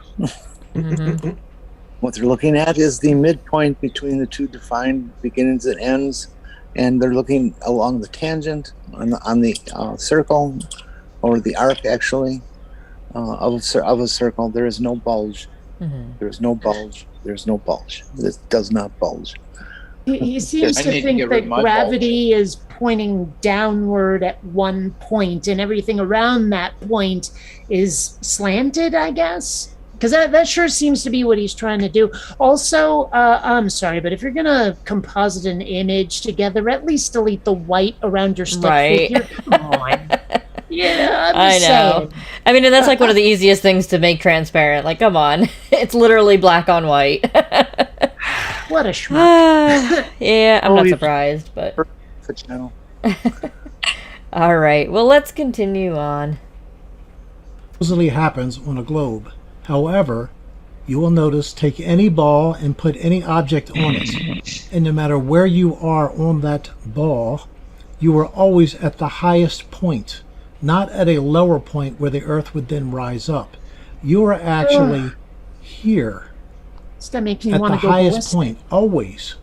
What they're looking at is the midpoint between the two defined beginnings and ends, and they're looking along the tangent on the circle, or the arc actually, of a circle. There is no bulge. There's no bulge. There's no bulge. This does not bulge. He seems to think that gravity is pointing downward at one point, and everything around that point is slanted, I guess. Because that sure seems to be what he's trying to do. Also, I'm sorry, but if you're going to composite an image together, at least delete the white around your stick figure. Come on. Yeah, I know. saying. I mean, and that's like one of the easiest things to make transparent. Like, come on. It's literally black on white. What a schmuck. Yeah, I'm not surprised, but... All right, well, let's continue on. Supposedly happens on a globe. However, you will notice, take any ball and put any object on it, and no matter where you are on that ball, you are always at the highest point, not at a lower point where the earth would then rise up. You are actually here That makes me at want the to go highest ballistic. point, always.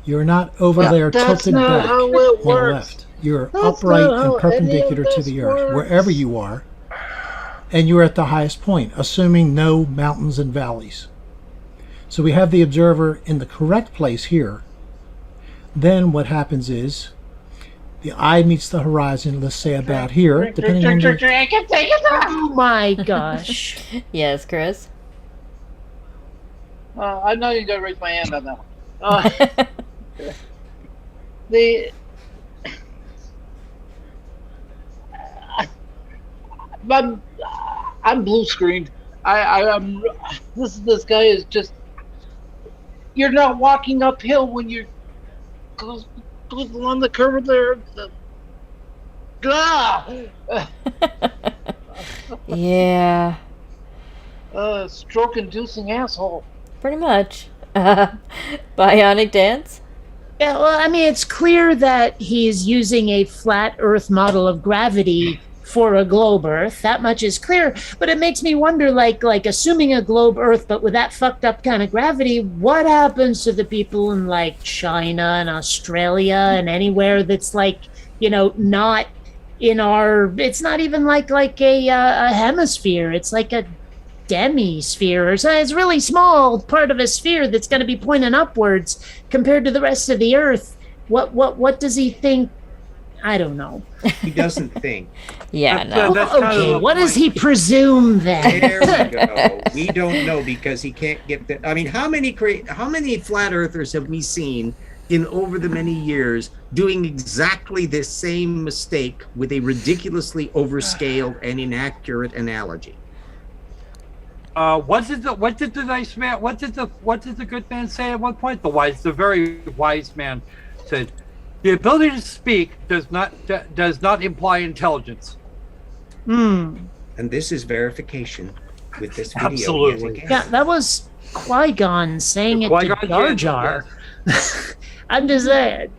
You're not over there tilted back on the left. You're upright and perpendicular to the earth, wherever you are. And you're at the highest point, assuming no mountains and valleys. So we have the observer in the correct place here. Then what happens is the eye meets the horizon, let's say about here, depending on the... Oh my gosh. Yes, Chris? I'm not even going to raise my hand on that one. I'm blue screened. I'm. This guy is just. You're not walking uphill when you're along the curve there. Yeah. Stroke-inducing asshole. Pretty much. Bionic Dance? Yeah, well, I mean, it's clear that he's using a flat Earth model of gravity for a globe Earth. That much is clear. But it makes me wonder, like assuming a globe Earth, but with that fucked up kind of gravity, what happens to the people in like China and Australia and anywhere that's like, not in our? It's not even like a hemisphere. It's like a demi-sphere or something. It's a really small part of a sphere that's going to be pointing upwards compared to the rest of the Earth. What does he think? I don't know. He doesn't think. Yeah, That's, no. that's kind of Okay, the what does point. he presume then? There we go. We don't know because he can't get that. I mean, how many flat earthers have we seen in over the many years doing exactly this same mistake with a ridiculously overscaled and inaccurate analogy? What did the nice man? What did the good man say at one point? The very wise man said, "The ability to speak does not imply intelligence." Hmm. And this is verification with this video. Absolutely. yet again. Yeah, that was Qui-Gon saying it Qui-Gon to Jar Jinn, Jar. I'm just saying.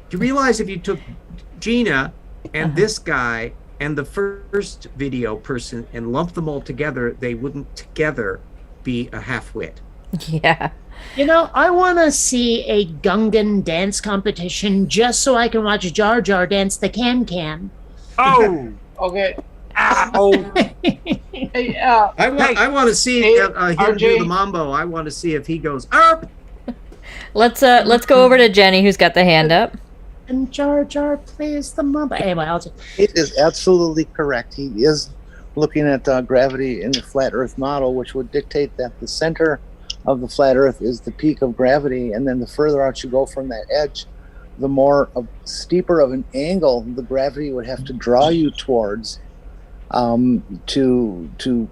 Do you realize if you took Gina and this guy and the first video person and lumped them all together, they wouldn't together be a half-wit. Yeah. You know, I want to see a Gungan dance competition just so I can watch Jar Jar dance the can-can. Oh, Okay. oh, Hey, I want to see Hey, him do RJ. the mambo. I want to see if he goes up. Let's go over to Jenny, who's got the hand up. And Jar Jar plays the mamba. Anyway, I'll just... It is absolutely correct. He is looking at gravity in the flat Earth model, which would dictate that the center of the flat Earth is the peak of gravity, and then the further out you go from that edge, the more steeper of an angle the gravity would have to draw you towards to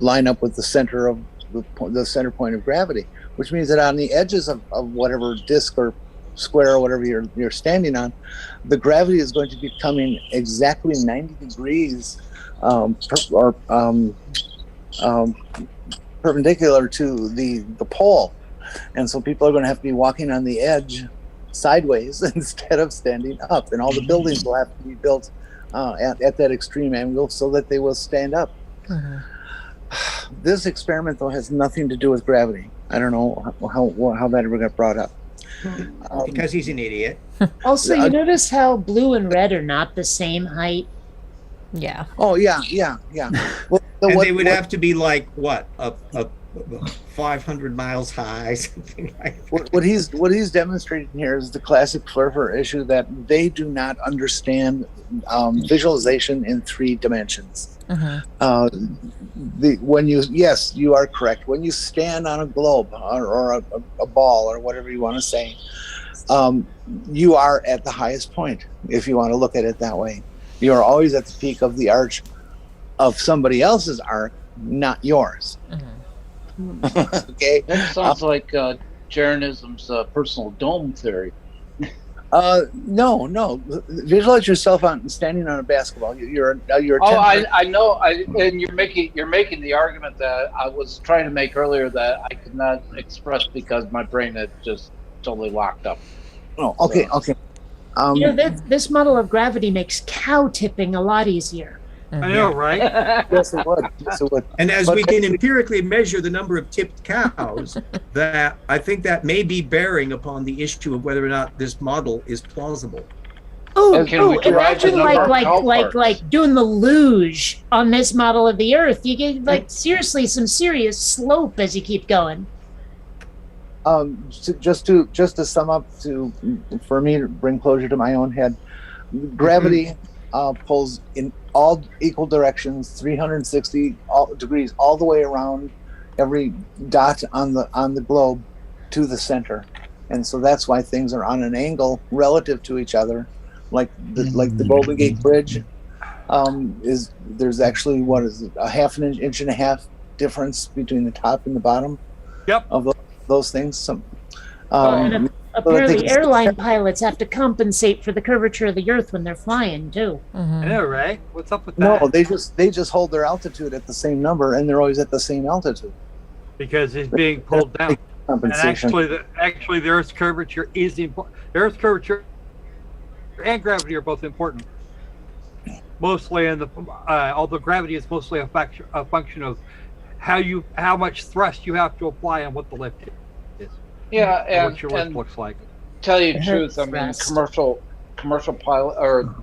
line up with the center of the center point of gravity. Which means that on the edges of whatever disk or square or whatever you're standing on, the gravity is going to be coming exactly 90 degrees perpendicular to the pole, and so people are going to have to be walking on the edge sideways instead of standing up, and all the buildings will have to be built at that extreme angle so that they will stand up. This experiment, though, has nothing to do with gravity. I don't know how that ever got brought up. Because he's an idiot. Also, you notice how blue and red are not the same height? Yeah. Oh yeah. Well, And they would have to be like what, a 500 miles high, something like that. What he's demonstrating here is the classic Flerfer issue that they do not understand visualization in 3 dimensions. Yes, you are correct. When you stand on a globe or a ball or whatever you want to say, you are at the highest point. If you want to look at it that way, you are always at the peak of the arch of somebody else's arc, not yours. Okay. That sounds like Jeranism's personal dome theory. No. Visualize yourself standing on a basketball. You're Oh, I know. And you're making the argument that I was trying to make earlier that I could not express because my brain had just totally locked up. Oh, okay. This model of gravity makes cow tipping a lot easier. I know, right? Yes, it would. And as we can empirically measure the number of tipped cows, that I think that may be bearing upon the issue of whether or not this model is plausible. Oh, Can we derive the imagine number of cow parts? like doing the luge on this model of the Earth. You get seriously some serious slope as you keep going. Just to sum up, for me to bring closure to my own head, gravity pulls in all equal directions, 360 degrees, all the way around every dot on the globe to the center, and so that's why things are on an angle relative to each other, like the Golden Gate Bridge. There's actually a half an inch and a half difference between the top and the bottom. Yep. Of those things. And apparently, airline pilots have to compensate for the curvature of the Earth when they're flying too. I know, right? What's up with that? No, they just hold their altitude at the same number, and they're always at the same altitude. Because it's being pulled down. And Compensation. actually, the Earth's curvature is important. The Earth's curvature and gravity are both important. Mostly, although gravity is mostly a function of how much thrust you have to apply and what the lift is. Yeah, And what your lift looks like. Tell you the truth, I mean, commercial pilot or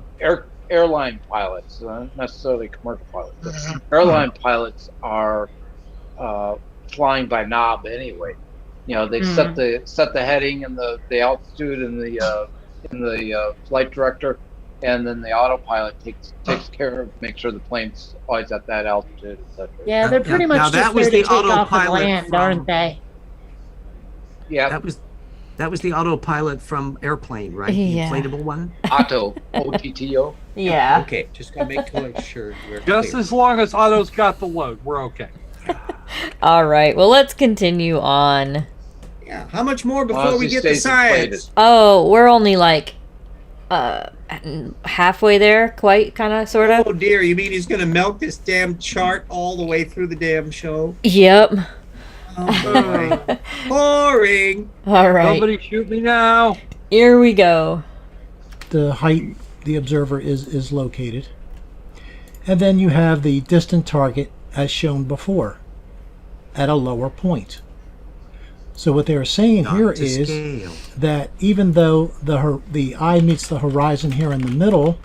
airline pilots, not necessarily commercial pilots, but airline pilots are flying by knob anyway. You know, they set the heading and the altitude and the flight director and then the autopilot takes care of make sure the plane's always at that altitude, etc. Yeah, they're pretty much now just that was there to the take off and autopilot land, from- aren't they? Yeah, That was the autopilot from Airplane, right? Yeah. The inflatable one. Otto, OTTO. Yeah. Okay, just gonna make sure we're Just clear. as long as Otto's got the load, we're okay. All right. Well, let's continue on. Yeah. How much more before Honestly, we get to stays inflated. science? Oh, we're only like halfway there, quite kind of sort of. Oh dear, you mean he's gonna milk this damn chart all the way through the damn show? Yep. Oh boy. Boring. All right. Somebody shoot me now. Here we go. The height the observer is located. And then you have the distant target as shown before at a lower point. So what they're saying Not here to is scale. that even though the eye meets the horizon here in the middle,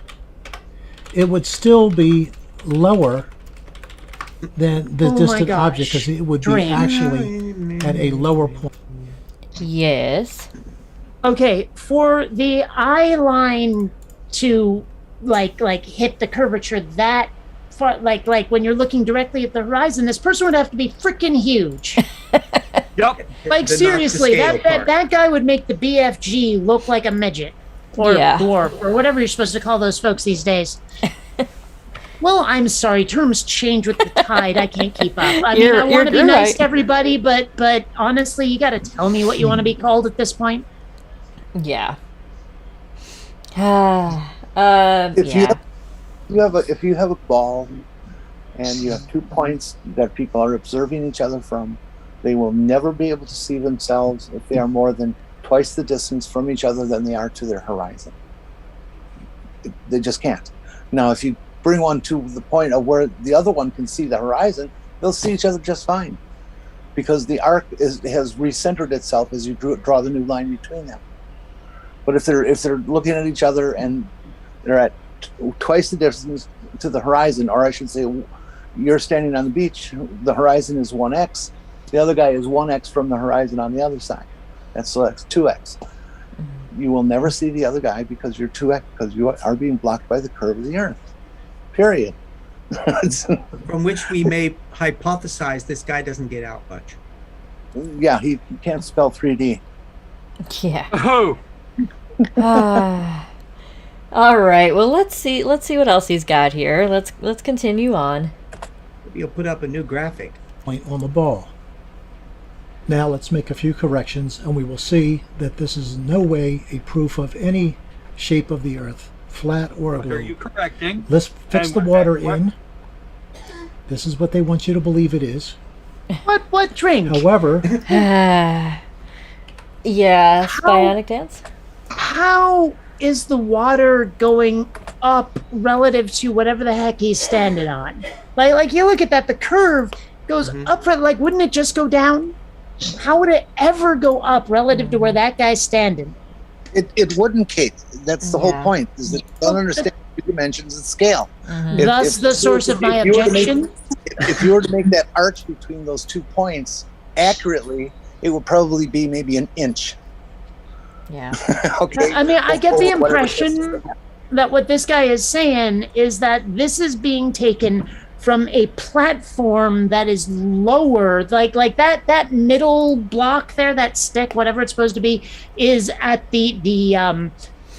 it would still be lower than the Oh my distant gosh. object because it would be Dream. actually at a lower point. Yes. Okay, for the eye line to like hit the curvature that far, like when you're looking directly at the horizon, this person would have to be freaking huge. Yep. Like The seriously, not to scale part. that guy would make the BFG look like a midget or Yeah. dwarf or whatever you're supposed to call those folks these days. Well, I'm sorry, terms change with the tide. I can't keep up. I mean, You're- I want to be you're nice right. to everybody, but honestly, you got to tell me what you want to be called at this point. Yeah. If Yeah. if you have a ball and you have 2 points that people are observing each other from, they will never be able to see themselves if they are more than twice the distance from each other than they are to their horizon. They just can't. Now, if you bring one to the point of where the other one can see the horizon, they'll see each other just fine, because the arc has recentered itself as you draw the new line between them. But if they're looking at each other and they're at twice the distance to the horizon, or I should say, you're standing on the beach, the horizon is 1x, the other guy is 1x from the horizon on the other side. That's 2x. You will never see the other guy because you're 2x, because you are being blocked by the curve of the Earth. Period. From which we may hypothesize this guy doesn't get out much. Yeah, he can't spell 3D. Yeah. Oh, All right. Well, let's see what else he's got here. Let's continue on. Maybe he'll put up a new graphic. Point on the ball. Now let's make a few corrections and we will see that this is in no way a proof of any shape of the earth, flat or a what are you globe. correcting? Let's fix And the what- water what- in. This is what they want you to believe it is. What drink? However, Yeah. Bionic dance. How is the water going up relative to whatever the heck he's standing on? Like you look at that, the curve goes up. Like, wouldn't it just go down? How would it ever go up relative to where that guy's standing? It wouldn't, Kate. That's the whole Yeah. point, is that you don't understand the dimensions and scale. Thus, the source of my if you were to make- objection. If you were to make that arch between those 2 points accurately, it would probably be maybe an inch. Yeah. Okay. I mean, I get the Or whatever impression that what this guy is saying is that this is being taken from a platform that is lower, like that middle block there, that stick, whatever it's supposed to be, is at the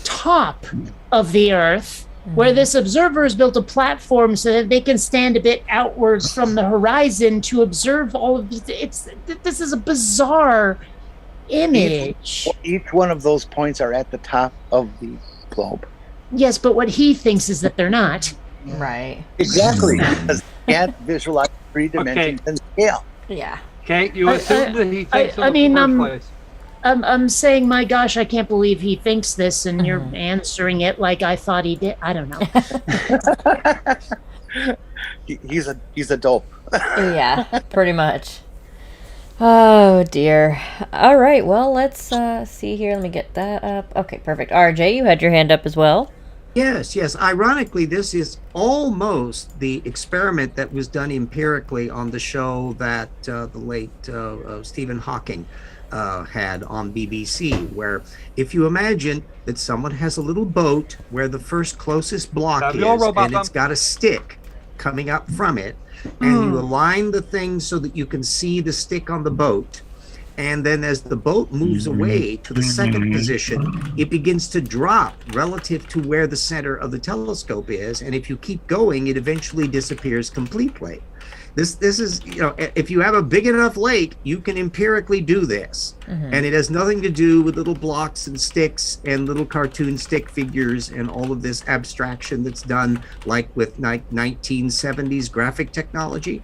top of the Earth, where this observer has built a platform so that they can stand a bit outwards from the horizon to observe all of this. This is a bizarre image. Each one of those points are at the top of the globe. Yes, but what he thinks is that they're not. Right. Exactly. Because you can't visualize 3 dimensions and scale. Yeah. Okay, you assume that he thinks I of mean, the first place. I'm saying, my gosh, I can't believe he thinks this, and you're answering it like I thought he did. I don't know. He's a dope. Yeah. Pretty much. Oh dear. All right. Well, let's see here. Let me get that up. Okay, perfect. RJ, you had your hand up as well. Yes, yes. Ironically, this is almost the experiment that was done empirically on the show that the late Stephen Hawking had on BBC, where if you imagine that someone has a little boat where the first closest block is, and it's got a stick coming up from it, and you align the thing so that you can see the stick on the boat. And then as the boat moves away to the second position, it begins to drop relative to where the center of the telescope is. And if you keep going, it eventually disappears completely. This is, if you have a big enough lake, you can empirically do this. And it has nothing to do with little blocks and sticks and little cartoon stick figures and all of this abstraction that's done like with 1970s graphic technology.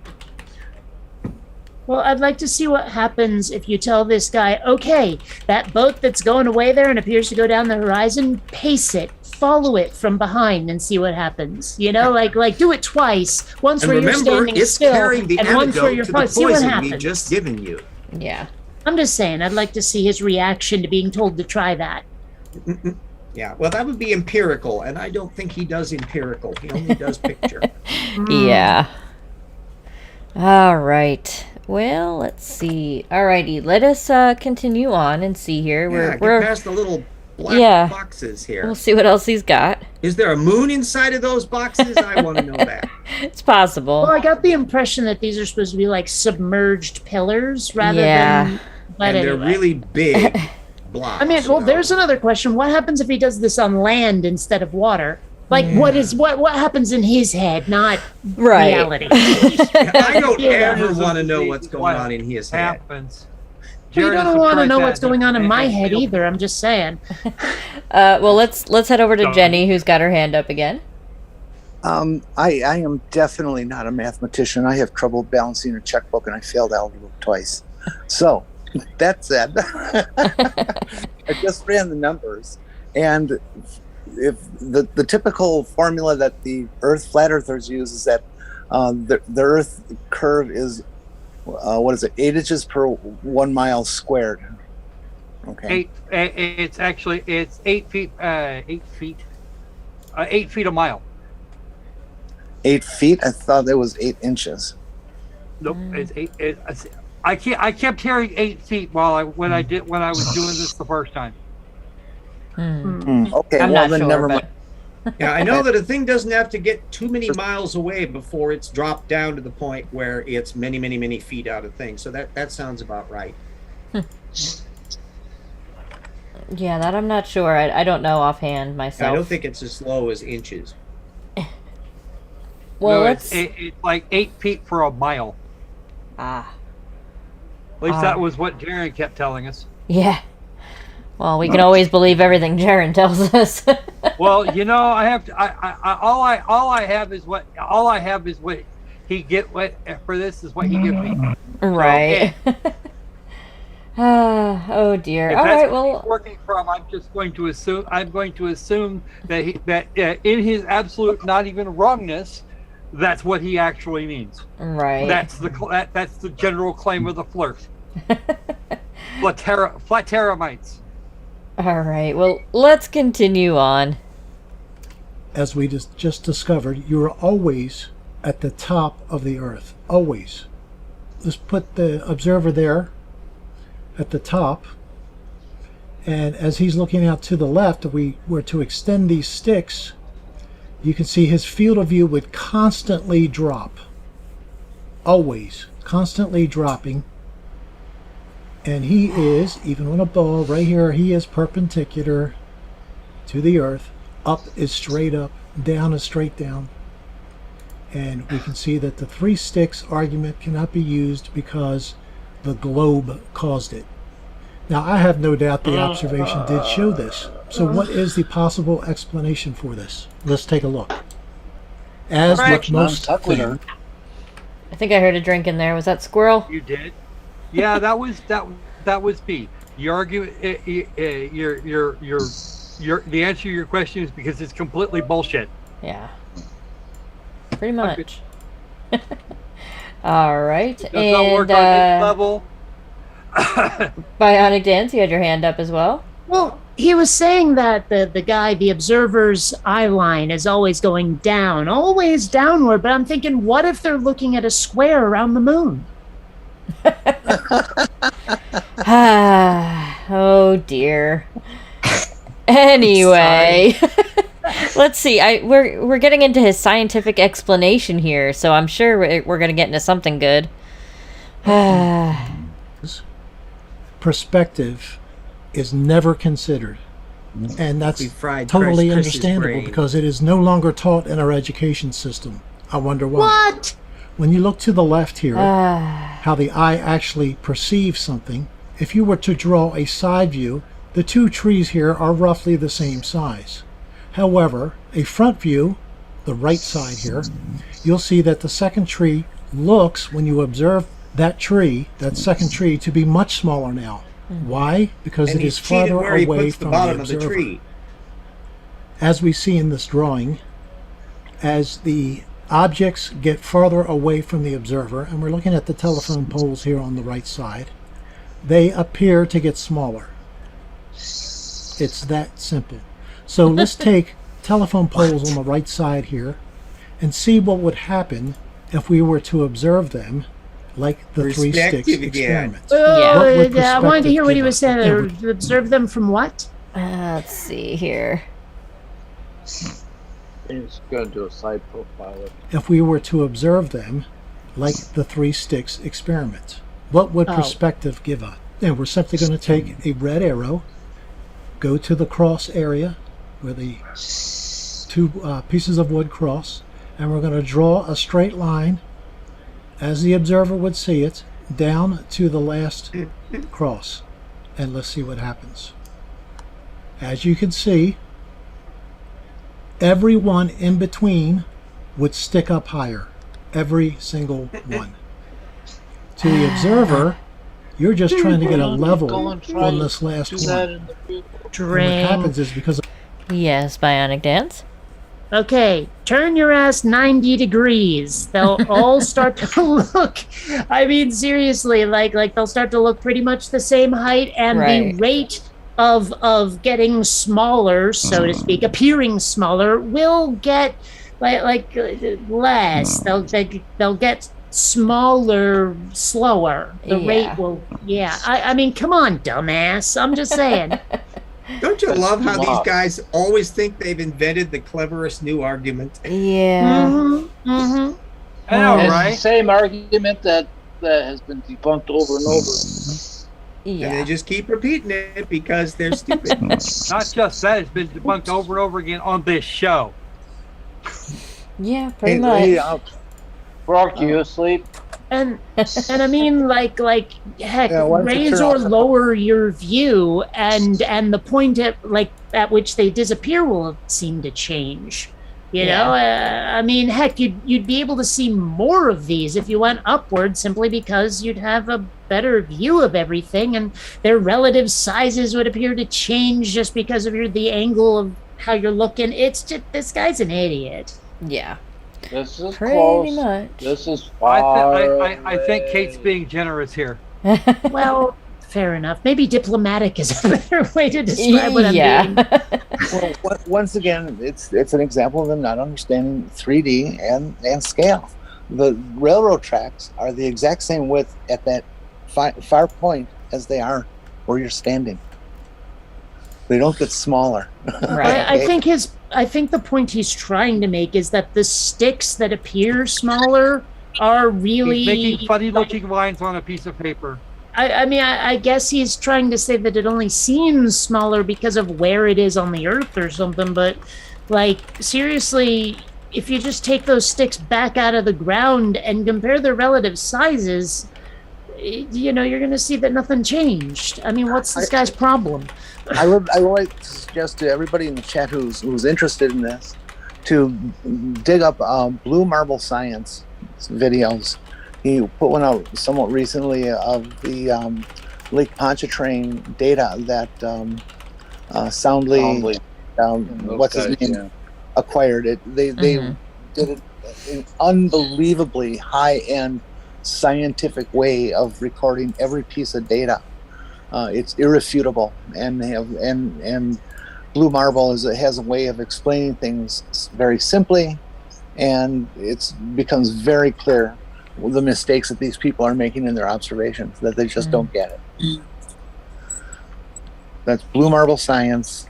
Well, I'd like to see what happens if you tell this guy, okay, that boat that's going away there and appears to go down the horizon, pace it, follow it from behind and see what happens. Like do it twice. Once where you're standing it's still, carrying the and once where antidote you're to the see what poison happens. we've just given you. Yeah. I'm just saying, I'd like to see his reaction to being told to try that. Yeah, well, that would be empirical, and I don't think he does empirical. He only does picture. Yeah. All right. Well, let's see. Alrighty, let us continue on and see here. We're past the little black boxes here. We'll see what else he's got. Is there a moon inside of those boxes? I want to know that. It's possible. Well, I got the impression that these are supposed to be like submerged pillars rather than. But and they're anyway. really big blocks. I mean, well, there's another question. What happens if he does this on land instead of water? Like, what happens in his head, not reality? I don't ever want to know what's going on in his head. Happens. You don't want to know what's going on in my head either. I'm just saying. Well, let's head over to Jenny, who's got her hand up again. I am definitely not a mathematician. I have trouble balancing a checkbook, and I failed algebra twice. So, that said, I just ran the numbers, and if the typical formula that the flat earthers use is that the Earth curve is 8 inches per 1 mile squared. Okay. It's 8 feet. 8 feet. 8 feet a mile. 8 feet? I thought it was 8 inches. Nope. It's 8. I kept hearing 8 feet when I was doing this the first time. Okay, I'm well not then sure, never mind. Yeah, I know that a thing doesn't have to get too many miles away before it's dropped down to the point where it's many, many, many feet out of thing. So that sounds about right. Yeah, that I'm not sure. I don't know offhand myself. I don't think it's as low as inches. Well, no, it's like 8 feet for a mile. At least that was what Jaren kept telling us. Yeah. Well, we can always believe everything Jaren tells us. Well, I have to. All I have is what he for this is what he gives me. Right. So, oh dear. if All that's right. what Well, he's working from. I'm just going to assume. I'm going to assume that in his absolute not even wrongness, that's what he actually means. right. That's the general claim of the flirt. Flateramites. All right. Well, let's continue on. As we just discovered, you are always at the top of the Earth. Always. Let's put the observer there at the top. And as he's looking out to the left, if we were to extend these sticks, you can see his field of view would constantly drop. Always. Constantly dropping. And he is, even on a ball, right here, he is perpendicular to the Earth. Up is straight up, down is straight down. And we can see that the 3 sticks argument cannot be used because the globe caused it. Now, I have no doubt the observation did show this. So what is the possible explanation for this? Let's take a look. As with most things. I think I heard a drink in there. Was that squirrel? You did. Yeah, that was B. You argue the answer to your question is because it's completely bullshit. Yeah. Pretty much. All right. It does not work on this level. Bionic Dance, you had your hand up as well. Well, he was saying that the observer's eye line is always going down, always downward. But I'm thinking, what if they're looking at a square around the moon? Oh dear. Anyway, let's see. We're getting into his scientific explanation here, so I'm sure we're going to get into something good. Perspective is never considered, and that's totally understandable because it is no longer taught in our education system. I wonder why. What? When you look to the left here, how the eye actually perceives something, if you were to draw a side view, the two trees here are roughly the same size. However, a front view, the right side here, you'll see that the second tree looks, when you observe that tree, that second tree, to be much smaller now. Why? Because And it he's is farther cheated where he away puts the from bottom the of the observer. tree. As we see in this drawing, as the objects get farther away from the observer, and we're looking at the telephone poles here on the right side, they appear to get smaller. It's that simple. So let's take telephone poles on the right side here and see what would happen if we were to observe them like the three sticks Perspective again. experiment. I wanted to hear what he was saying. Observe them from what? Let's see here. He's going to do a side profile of If we were to observe them like the three sticks experiment, what would perspective give us? And we're simply going to take a red arrow, go to the cross area where the two pieces of wood cross, and we're going to draw a straight line as the observer would see it down to the last cross, and let's see what happens. As you can see, every one in between would stick up higher, every single one. To the observer, you're just trying to get a level on this last one. And what happens is because of Yes, Bionic Dance. Okay, turn your ass 90 degrees. They'll all start to look, I mean, seriously, like they'll start to look pretty much the same height, and Right. the rate of getting smaller, so to speak, appearing smaller, will get like less. They'll get smaller, slower. The Yeah. rate will, yeah. I mean, come on, dumbass. I'm just saying. Don't you love how Wow. these guys always think they've invented the cleverest new argument? Yeah. Mm-hmm. I know, It's right? the same argument that has been debunked over and over. Yeah. And they just keep repeating it because they're stupid. Not just that, it's been debunked over and over again on this show. Yeah, pretty Hey, much. hey, Brock, you asleep? And I mean, like heck, Yeah, why don't you raise turn or off the- lower your view, and the point at which they disappear will seem to change. You know, I mean, heck, you'd be able to see more of these if you went upward, simply because you'd have a better view of everything, and their relative sizes would appear to change just because of the angle of how you're looking. It's just, this guy's an idiot. Yeah. This is Pretty close. much. This is far I think Kate's being generous here. Well, fair enough. Maybe diplomatic is a better way to describe what I'm being. Well, once again, it's an example of them not understanding 3D and scale. The railroad tracks are the exact same width at that far point as they are where you're standing. They don't get smaller. Right. I think the point he's trying to make is that the sticks that appear smaller are really He's making funny looking lines on a piece of paper. I mean, I guess he's trying to say that it only seems smaller because of where it is on the earth or something, but like, seriously, if you just take those sticks back out of the ground and compare their relative sizes, you know, you're going to see that nothing changed. I mean, what's this guy's problem? I would like to suggest to everybody in the chat who's interested in this to dig up Blue Marble Science videos. He put one out somewhat recently of the Lake Pontchartrain data that Soundly, what's his name, acquired it. They did it an unbelievably high-end scientific way of recording every piece of data. it's irrefutable, and Blue Marble has a way of explaining things very simply, and it becomes very clear the mistakes that these people are making in their observations, that they just don't get it. That's Blue Marble Science,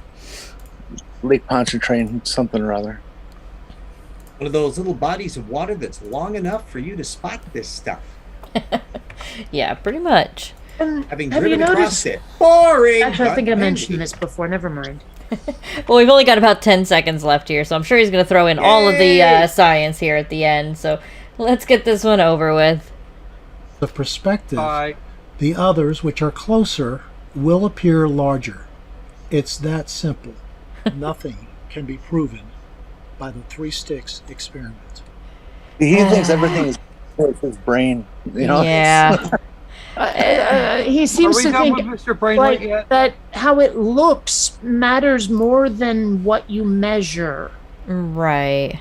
Lake Pontchartrain, something or other. One of those little bodies of water that's long enough for you to spot this stuff. Yeah, pretty much. Having Have you driven across noticed- it. Boring! Actually, I think I but mentioned handy. this before. Never mind. Well, we've only got about 10 seconds left here, so I'm sure he's going to throw in all of the Yay! science here at the end. So let's get this one over with. The perspective, Bye. the others, which are closer, will appear larger. It's that simple. Nothing can be proven by the 3 sticks experiment. He thinks everything is with his brain. You know? Yeah. He seems Are we to done think with Mr. Brainlight like yet? that how it looks matters more than what you measure. Right.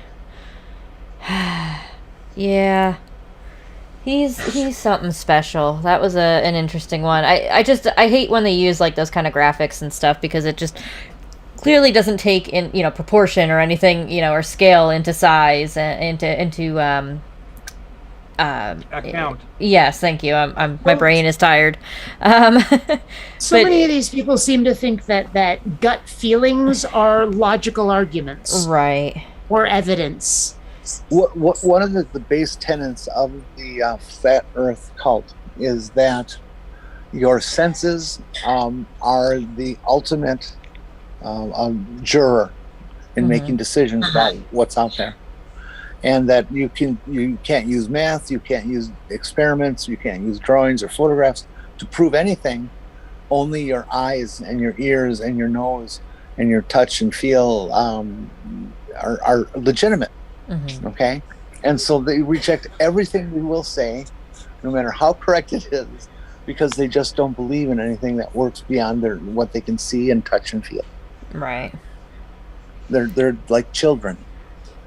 Yeah. He's something special. That was an interesting one. I hate when they use like those kind of graphics and stuff because it just clearly doesn't take in proportion or anything or scale into size and into Account. Yes, thank you. My brain is tired. So But- many of these people seem to think that gut feelings are logical arguments Right. or evidence. One of the base tenets of the flat Earth cult is that your senses are the ultimate juror in making decisions about what's out there, and that you can't use math, you can't use experiments, you can't use drawings or photographs to prove anything. Only your eyes and your ears and your nose and your touch and feel are legitimate. Okay, and so they reject everything we will say, no matter how correct it is, because they just don't believe in anything that works beyond what they can see and touch and feel. Right. They're like children.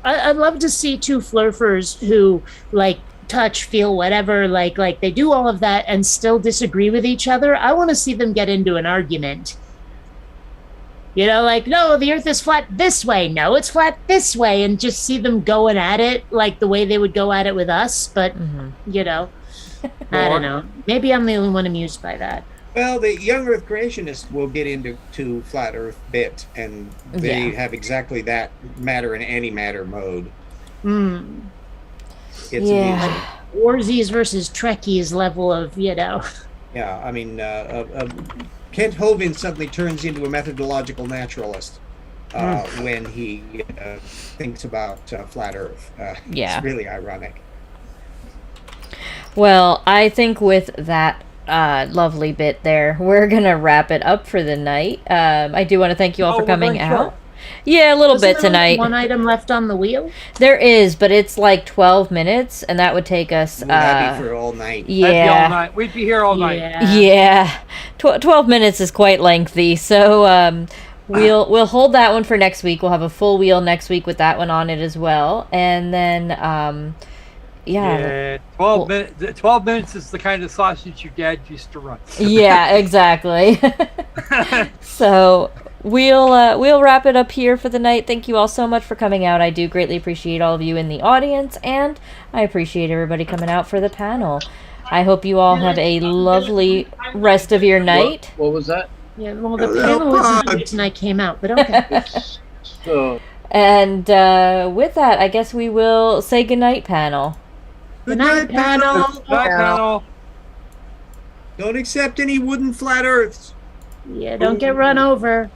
I'd love to see 2 flurfers who like touch, feel, whatever, like they do all of that and still disagree with each other. I want to see them get into an argument. Like, no, the Earth is flat this way. No, it's flat this way. And just see them going at it like the way they would go at it with us. But, I don't know. Maybe I'm the only one amused by that. Well, the young Earth creationists will get into flat Earth bit, and they have exactly that matter and antimatter mode. It's amusing. Warsies versus Trekkies level of, Yeah, I mean, Kent Hovind suddenly turns into a methodological naturalist when he thinks about flat Earth. Yeah. It's really ironic. Well, I think with that lovely bit there, we're gonna wrap it up for the night. I do want to thank you all for we're coming done out. short. Yeah, a little Isn't bit there only tonight. one item left on the wheel? There is, but it's like 12 minutes, and that would take us. That'd be for all night. That'd be all Yeah, night. We'd be here all night. yeah. 12 minutes is quite lengthy, so we'll hold that one for next week. We'll have a full wheel next week with that one on it as well, and then Yeah, 12 minutes. 12 minutes is the kind of sausage your dad used to run. Yeah, exactly. So we'll wrap it up here for the night. Thank you all so much for coming out. I do greatly appreciate all of you in the audience, and I appreciate everybody coming out for the panel. I hope you all have a lovely rest of your night. What was that? Yeah, well, the panel isn't the reason I came out, but okay. So, And with that, I guess we will say goodnight, panel. Good night, panel. Night, panel. Don't accept any wooden flat Earths. Yeah, don't get run over.